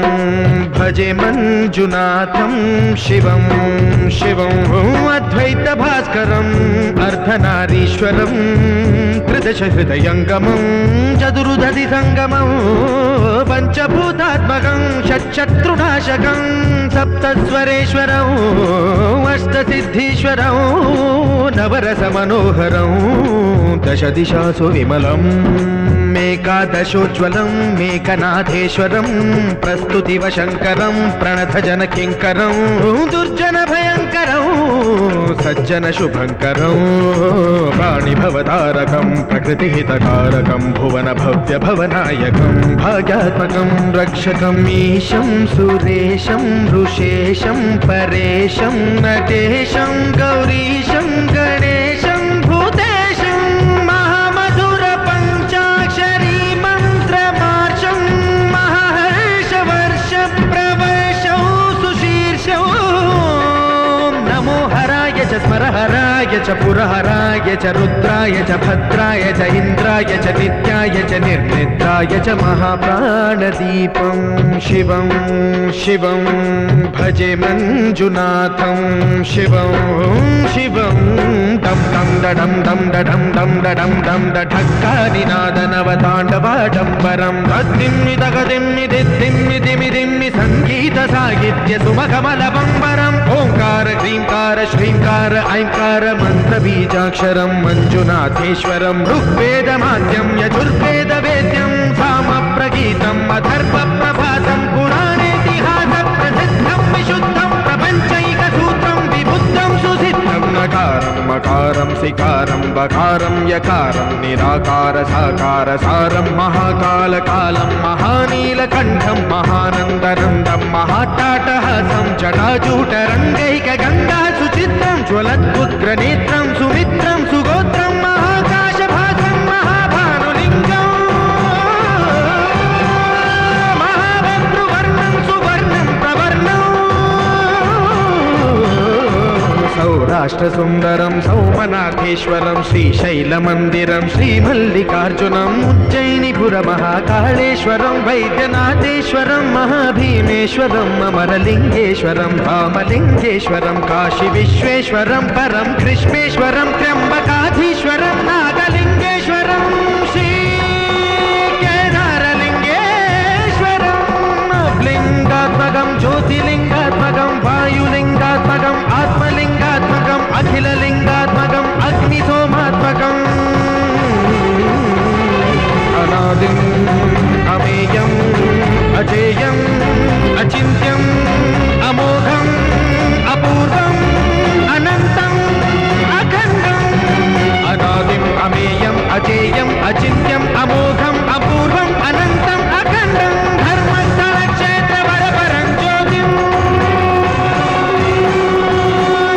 Speaker 11: भजे मञ्जुनाथं शिवं शिवं अद्वैतभास्करम् अर्धनारीश्वरं त्रिदशहृदयङ्गमं चतुर्दधिसङ्गमं पञ्चभूतात्मकं षट्शत्रुनाशकं सप्तस्वरेश्वरं अष्टसिद्धीश्वरं नवरसमनोहरं दशदिशासु विमलम् मेकादशोज्ज्वलं मेकनाथेश्वरं प्रस्तुतिवशङ्करं प्रणतजनकिङ्करं दुर्जनभयङ्करं सज्जनशुभङ्करं प्राणिभवतारकं प्रकृतिहितकारकं भुवनभव्यभवनायकं भाग्यात्मकं रक्षकम् ईशं सुरेशं ऋषेशं परेशं नटेशं गौरीशं गणेशं भूतेशं महामधुरपञ्चाक्षरी मन्त्रमार्षं महाहर्षवर्षप्रवर्षं सुशीर्षं नमो हराय च स्मरहराय च पुरहराय च रुद्राय च भद्राय च इन्द्राय च नित्याय च निर्निद्राय च महाप्राणदीपं शिवं शिवं भजे मञ्जुनाथं शिवं शिवं डं डं डडं डं डडं डं डडं डं डढक्कानिनादनवताण्डवाडम्बरं तद्दिम्मि तगदिम्मि दिद्दिम्मि दिमिदिम्मि सङ्गीतसाहित्य सुमकमलबम्बरम् ओङ्कार ह्रीङ्कार श्रीङ्कार ऐङ्कार मन्त्रबीजाक्षरं मञ्जुनाथेश्वरं ऋग्वेदमाद्यं यजुर्वेदवेद्यं सामप्रगीतम् अथर्वप्रभातं पुराणेतिहासप्रसिद्धं विशुद्धं प्रपञ्चैकसूत्रं विबुद्धं सुसिद्धं नकारं मकारं सिकारं बकारं यकारं निराकार साकार सारं महाकालकालं महानीलकण्ठं महानन्दनन्दं महाट्टाटहासं जटाजूटरङ्गैकगङ्गा सुचित्रं ज्वलद्उग्रनेत्रं सुमित्रं सुगोत्रं महाकाशभासं महाभानुलिङ्गं महाभद्रुवर्णं सुवर्णं प्रवर्णं सौराष्ट्रसुन्दरं सौमनाथेश्वरं श्रीशैलमन्दिरं श्रीमल्लिकार्जुनम् उज्जयिनीपुरमहाकाळेश्वरं वैद्यनाथेश्वरं महाभीमेश्वरम् अमरलिङ्गेश्वरं रामलिङ्गेश्वरं काशीविश्वेश्वरं परं कृष्णेश्वरं त्र्यम्बकाधीश्वरं नागलिङ्गेश्वरं श्रीकेदारलिङ्गेश्वरं लिङ्गात्मकं ज्योतिलिङ्गात्मकं वायुलिङ्गात्मकं आत्मलिङ्गात्मकम् अखिललिङ्गात्मकम् अग्निसोमात्मकम् अनादिम् अमेयम् अजेयम् अचिन्त्यम् अमोघम् अपूर्वम् अनन्तम् अखण्डम् अनादिम् अमेयम् अजेयम् अचिन्त्यम् अमोघम् अपूर्वम् अनन्तम् अखण्डम् धर्मस्थलक्षेत्रवरपरं ज्योतिम्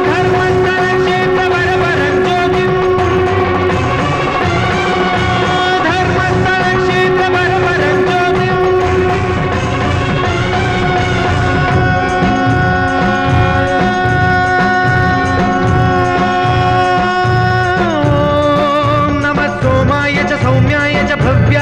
Speaker 11: धर्मस्थलक्षेत्रवरपरं ज्योतिम् धर्मस्थलक्षेत्रवरपरं ज्योतिम् नमः सोमाय च सौम्याय च भव्य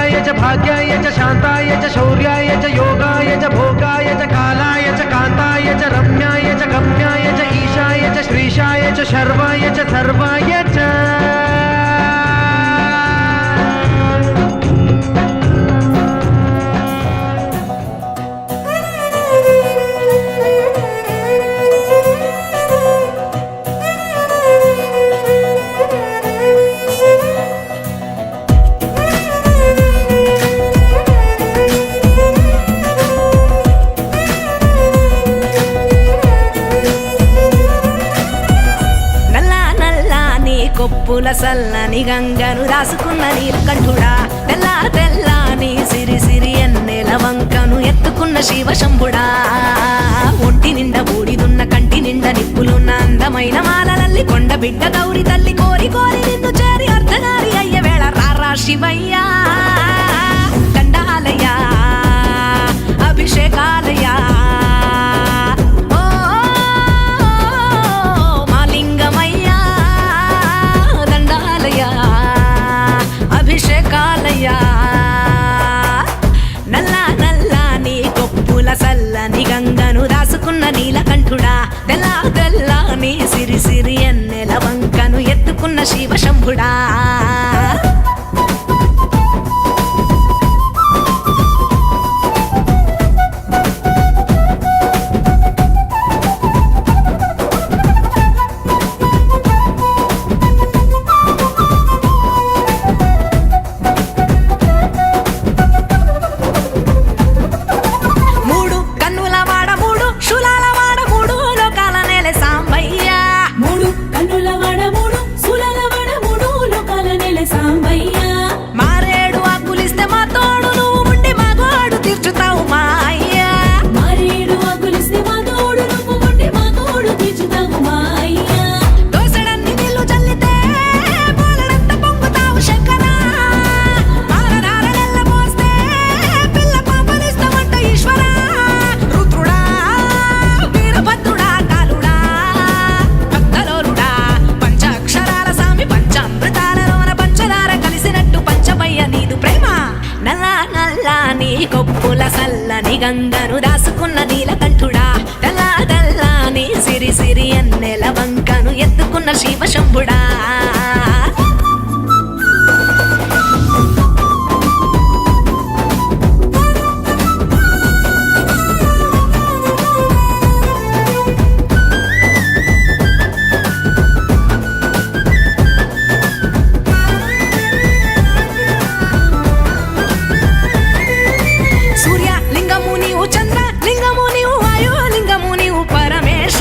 Speaker 2: సల్లని గంగను రాసుకున్న నీలకంఠుడా తెల్ల తెల్లని సిరి సిరి ఎన్నెల వంకను ఎత్తుకున్న శివశంభుడా ఒంటి నిండా బూడిదున్న కంటి నిండా నిప్పులున్న అందమైన మాలలల్లి కొండ బిడ్డ గౌరి తల్లి కోరి కోరి నిన్ను చేరి అర్ధనారి అయ్య వేళ రారా శివయ్యా దండాలయ్యా అభిషేకాలయ్యా ఓ మాలింగమయ్యా దండాలయ్యా అభిషేకాలయ్యా నల్ల నల్ల నీ కొప్పుల సల్లని గంగను రాసుకున్న నీలకంఠుడా తెల్ల తెల్ల నీ సిరి సిరి ఎన్నెల వంకను ఎత్తుకున్న శివశంభుడా మూడు కన్నుల వాడ మూడు శూలాల వాడ మూడు లోకాల నేలే సాంబయ్యా
Speaker 6: మూడు కన్నుల వాడ మూడు సులల వాడ మూడు లోకాల నెల సాంబయ్య
Speaker 2: మారేడు ఆకులిస్తే మా తోడు నువ్వు ఉండి మా గోడు తీర్చుతావు మా అయ్యా
Speaker 6: మారేడు ఆకులిస్తే మా తోడు నువ్వు ఉండి మా తోడు తీర్చుతావు మా అయ్యా
Speaker 2: దోసడన్ని నీళ్లు చల్లితే పోలడంత పొంగుతావు శంకరా మారడారలెల్ల పోస్తే పిల్ల పాపనిస్తామంట ఈశ్వరా రుద్రుడా వీరభద్రుడా కాలుడా భక్తలోలుడా పంచాక్షరాల సామి పంచామృతాలలోన పంచదార కలిసినట్టు పంచమయ్య నీదు ప్రేమ నల్ల నల్ల నీ కొప్పుల సల్లని గంగను దాసుకున్న నీలకంఠుడా తెల్ల తెల్ల నీ సిరి సిరి ఎన్నెల వంకను ఎత్తుకున్న శివశంభుడా సూర్య లింగము నీవు చంద్ర లింగము నీవు వాయు లింగము నీవు పరమేశ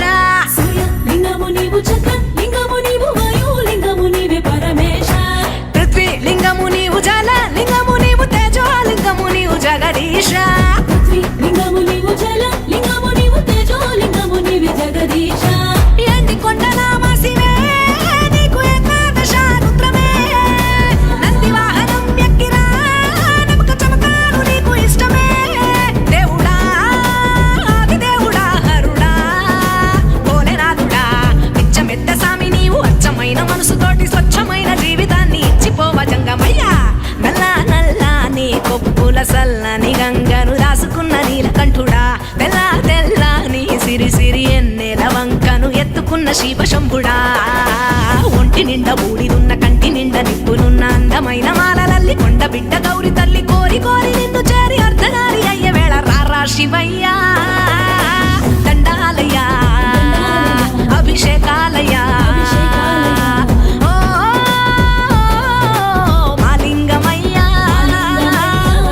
Speaker 6: సూర్య లింగము నీవు చక్ర లింగము నీవు వాయు లింగము నీవే పరమేశ
Speaker 2: పృథ్వీ లింగము నీవు జల లింగము నీవు తేజో లింగము నీవు జగదీశ
Speaker 6: పృథ్వీ లింగము నీవు జల లింగము నీవు తేజో లింగము నీవే జగదీశ
Speaker 2: ఎండి కొండల మాసివే నీకు ఏకాదశ రుద్రమే నంది వాహనం ఎక్కిరా నమక చమకాలు నీకు ఇష్టమే దేవుడా ఆది దేవుడా హరుడా భోలేనాథుడా పిచ్చమెత్త సామి నీవు అచ్చమైన మనసుతోటి స్వచ్ఛమైన జీవితాన్ని ఇచ్చిపోవ జంగమయ్యా నల్ల నల్ల నీ కొప్పుల సల్లని గంగను రాసుకున్న నీలకంఠుడా తెల్ల తెల్ల నీ సిరి సిరి ఎన్నెల వంకను ఎత్తుకున్న శివశంభుడా ఒంటి నిండా బూడిదున్న కంటి నిండా నిప్పులున్న అందమైన మాలలల్లి కొండ బిడ్డ గౌరి తల్లి కోరి కోరి నిన్ను చేరి అర్ధనారి అయ్య వేళ రారా శివయ్యా దండాలయ్యా అభిషేకాలయ్యా ఓ మాలింగమయ్యా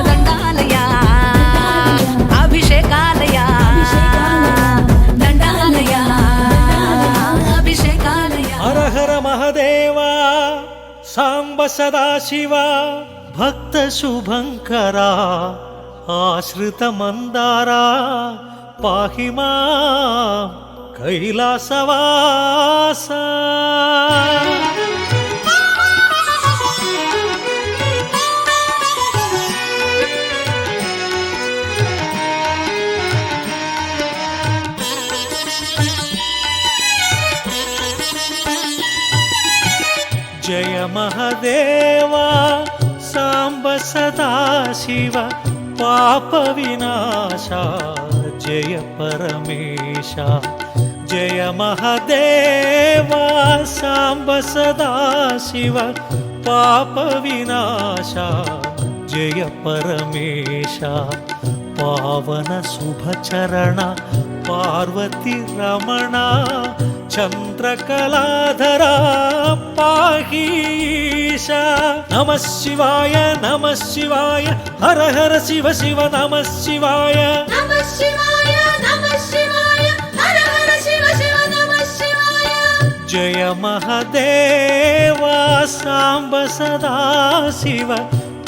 Speaker 2: దండాలయ్యా అభిషేకాలయ్యా దండాలయ్యా అభిషేకాలయ్యా
Speaker 1: హర హర మహదేవా సాంబ సదాశివ భక్త శుభంకరా ఆశ్రిత మందారా పాహి మా కైలాసవాస జయ మహదేవా సాంబ సదాశివ పాప వినాశ జయ పరమేశ జయ మహదేవా సాంబ సదాశివ పాప వినాశ జయ పరమేశ పావన శుభచరణ పార్వతి రమణ చంద్రకళాధరా పాహీశ నమ శివాయ హర హర శివ శివ నమ శివాయ
Speaker 6: నమః శివాయ హర హర శివ శివ నమః శివాయ
Speaker 1: జయ మహదేవ సాంబ సదా శివ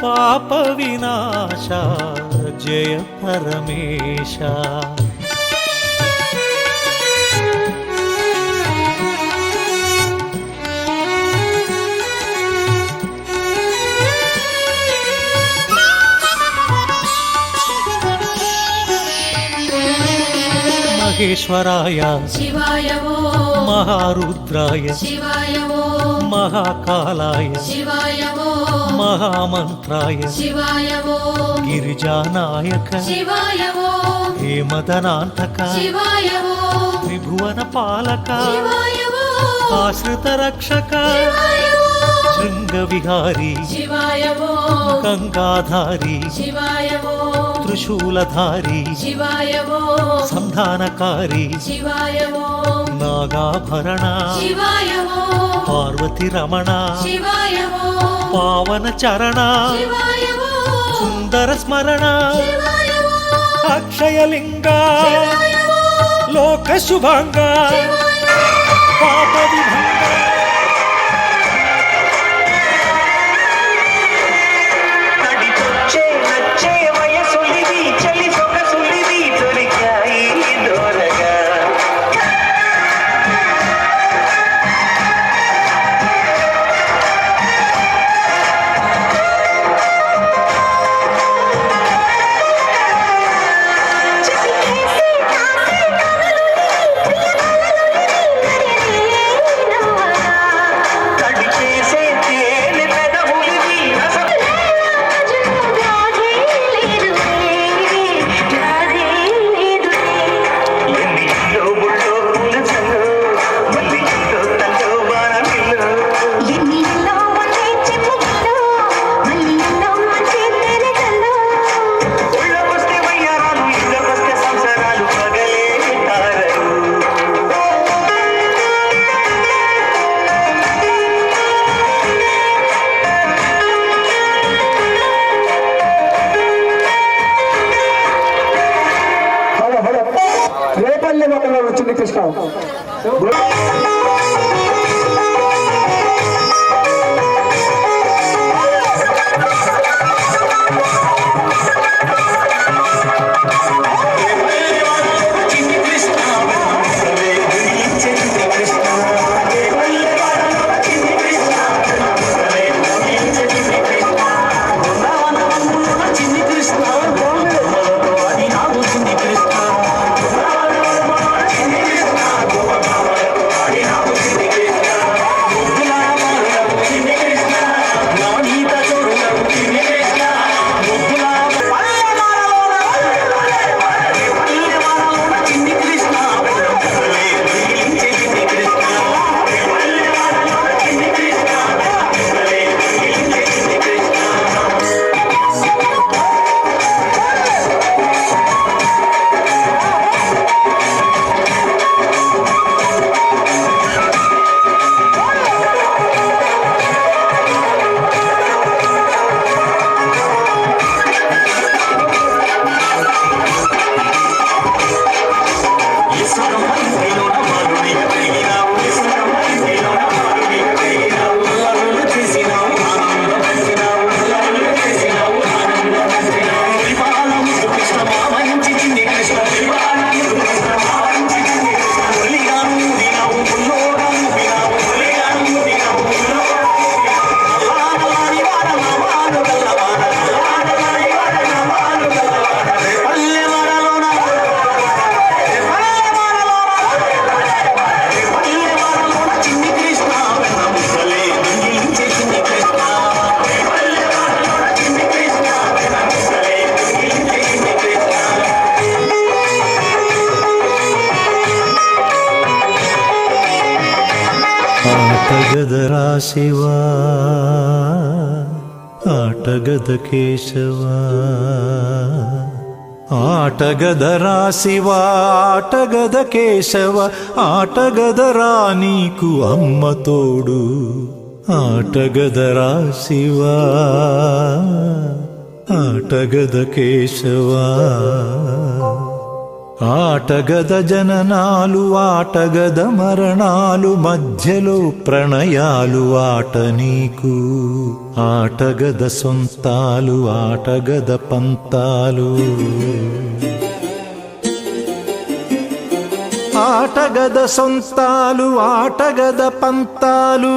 Speaker 1: పాప వినాశ జయ పరమేశ మహేశ్వరాయ
Speaker 6: శివాయ ఓం
Speaker 1: మహారుద్రాయ
Speaker 6: శివాయ ఓం
Speaker 1: మహాకాలాయ
Speaker 6: శివాయ ఓం
Speaker 1: మహామంత్రాయ
Speaker 6: శివాయ ఓం
Speaker 1: గిరిజానాయక
Speaker 6: శివాయ ఓం
Speaker 1: హేమదనాంతక
Speaker 6: శివాయ ఓం
Speaker 1: త్రిభువన పాలక
Speaker 6: శివాయ ఓం
Speaker 1: ఆశ్రిత రక్షక
Speaker 6: శివాయ ఓం
Speaker 1: శృంగ విహారీ
Speaker 6: శివాయ ఓం
Speaker 1: గంగాధారి
Speaker 6: శివాయ ఓం
Speaker 1: త్రిశూలధారి
Speaker 6: శివాయ ఓం
Speaker 1: సంధానకారి
Speaker 6: శివాయ ఓం
Speaker 1: నాగాభరణ
Speaker 6: శివాయ ఓం
Speaker 1: పార్వతి రమణ
Speaker 6: శివాయ ఓం
Speaker 1: పావన చరణ
Speaker 6: శివాయ ఓం
Speaker 1: సుందర స్మరణ
Speaker 6: శివాయ ఓం
Speaker 1: అక్షయలింగ
Speaker 6: శివాయ ఓం
Speaker 1: లోక శుభంగ పాప విభంగ
Speaker 11: రేపల్లి మండలంలో వచ్చింది కృష్ణ
Speaker 1: ఆటగదరా శివా ఆటగద కేశవా ఆటగదరా శివా ఆటగద కేశవ ఆటగదరా నీకు అమ్మ తోడు ఆటగదరా శివా ఆటగద కేశవా ఆటగద జననాలు ఆటగద మరణాలు మధ్యలో ప్రణయాలు ఆట నీకు ఆటగద సొంతాలు ఆటగద పంతాలు ఆటగద సొంతాలు ఆటగద పంతాలు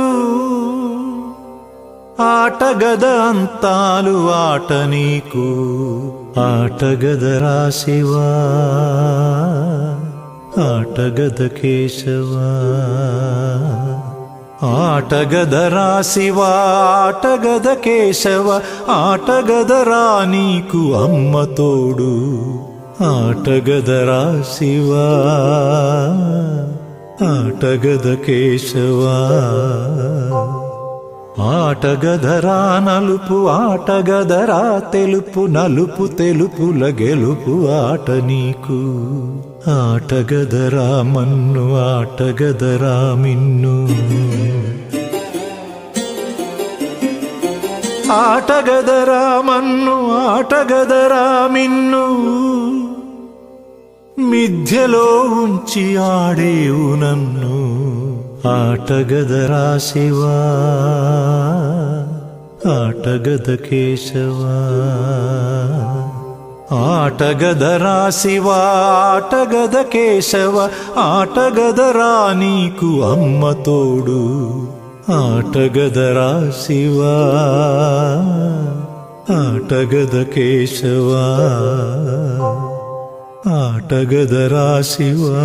Speaker 1: ఆటగద అంతాలు ఆట నీకు ఆటగద రాశివా ఆటగద కేశవా ఆటగద రాశివా ఆటగద కేశవ ఆటగద రా నీకు అమ్మ తోడు ఆటగద రాశివా ఆటగద కేశవా ఆటగదరా నలుపు ఆటగదరా తెలుపు నలుపు తెలుపుల గెలుపు ఆట నీకు ఆటగదరా మన్ను ఆటగదరా మిన్ను ఆటగదరా మన్ను ఆటగదరా మిన్ను మిథ్యలో ఉంచి ఆడేవు నన్ను ఆటగద రాశివా ఆటగద కేశవా ఆటగద రాశివా ఆటగద కేశవ ఆటగద రా నీకు అమ్మ తోడు ఆటగద రాశివా ఆటగద కేశవా ఆటగద రాశివా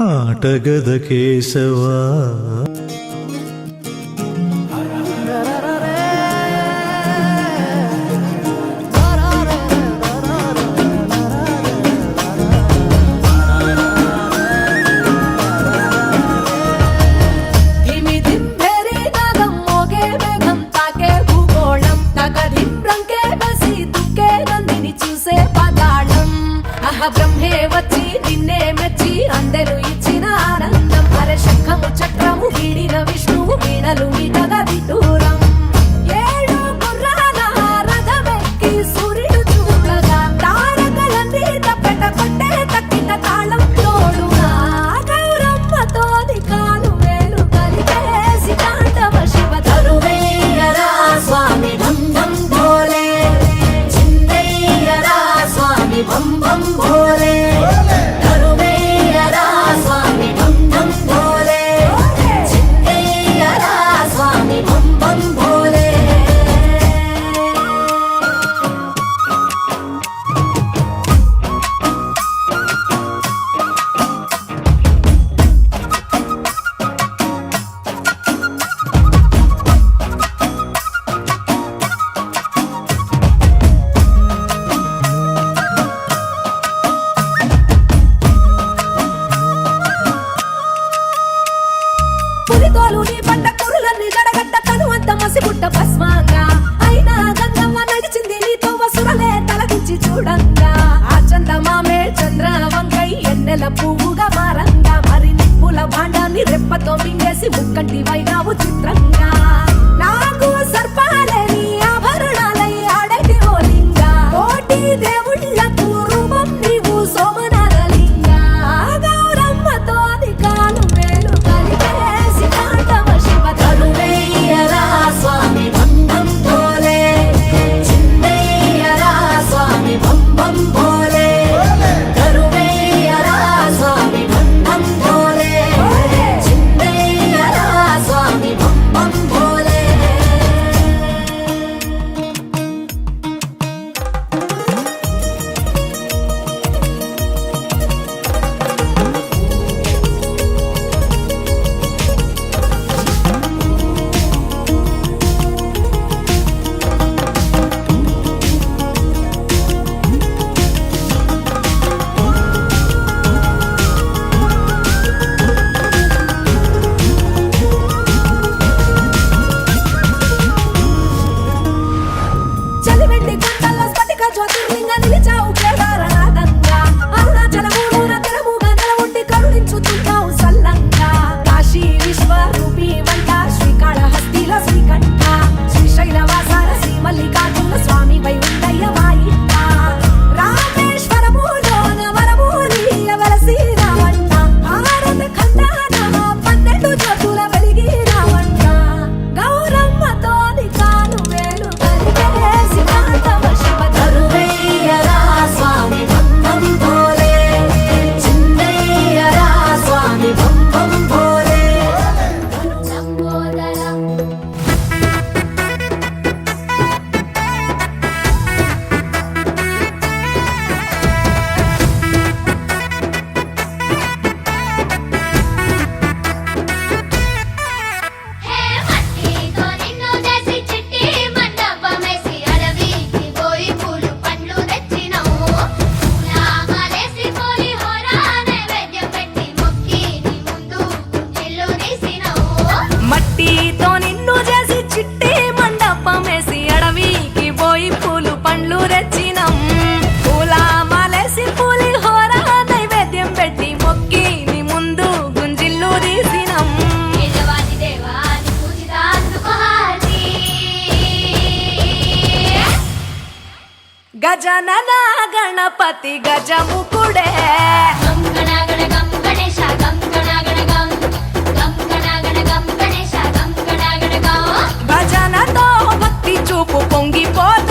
Speaker 1: ఆటగద కేశవా
Speaker 2: బ్రహ్మే వచ్చి నిన్నే మెచ్చి అందరూ ఇచ్చిన ఆనందం అరే శంఖము చక్రము వీడిన విష్ణువు వీణలు మీటగా విటూరం ఏడు గుర్రాల రథమెక్కి సూర్యుడు చూడగా తారకలన్నీ తప్పెట కొట్టే తక్కిన తాళం తోడుగా గౌరమ్మతోని కాలు వేలు కలిపేసి తాండవ శివ తరువేయరా స్వామి ఢం ఢం భోలే చిందయ్యరా స్వామి భం భం భోలే తరువేయరా స్వామి భం భం భోలే చిందయ్యరా స్వామి భం భం భోలే పులితోలు నీ పంట కురులన్నీ జడగడ్డ తనువంత మసిబుట్ట భస్మంగా అయినా గంగమ్మ నడిచింది నీతో వసురలే తలదించి చూడంగా ఆ చందమామే చంద్ర వంకై ఎన్నెల పువ్వుగా మారంగా మరి నిప్పుల భాండాన్ని రెప్పతో మింగేసి ముక్కంటి వైనావు చిత్రంగా నాకు సర్పాలే నీ ఆభరణాలై ఆడటి ఓలింగా కోటి దేవుళ్ళకు రూపం నీవు సోమనాథలింగా గౌరమ్మతో కాలు మేలు కలిపేసి తాండవ శివ తరువేయరా స్వామి భం భం భోలే చిందయ్యరా స్వామి భం భం భోలే తరువేయరా స్వామి భం భం భోలే చిందయ్యరా స్వామి భం భం భోలే
Speaker 8: దీపమేసి అడవికి పోయి పూలు పండ్లు రెచ్చినం పూల మాలేసి పూలి హోర నైవేద్యం పెట్టి మొక్కి నీ ముందు గుంజిల్లు తీసినం
Speaker 6: దేవాది దేవాది పూజిత అందుకోహారి
Speaker 8: గజనన గణపతి గజముకుడే
Speaker 6: గం గణగణ గం గణేశ గం గణగణ గం గం గణగణ గం గణేశ గం గణగణ గం
Speaker 8: భజనతో భక్తి చూపు పొంగిపోత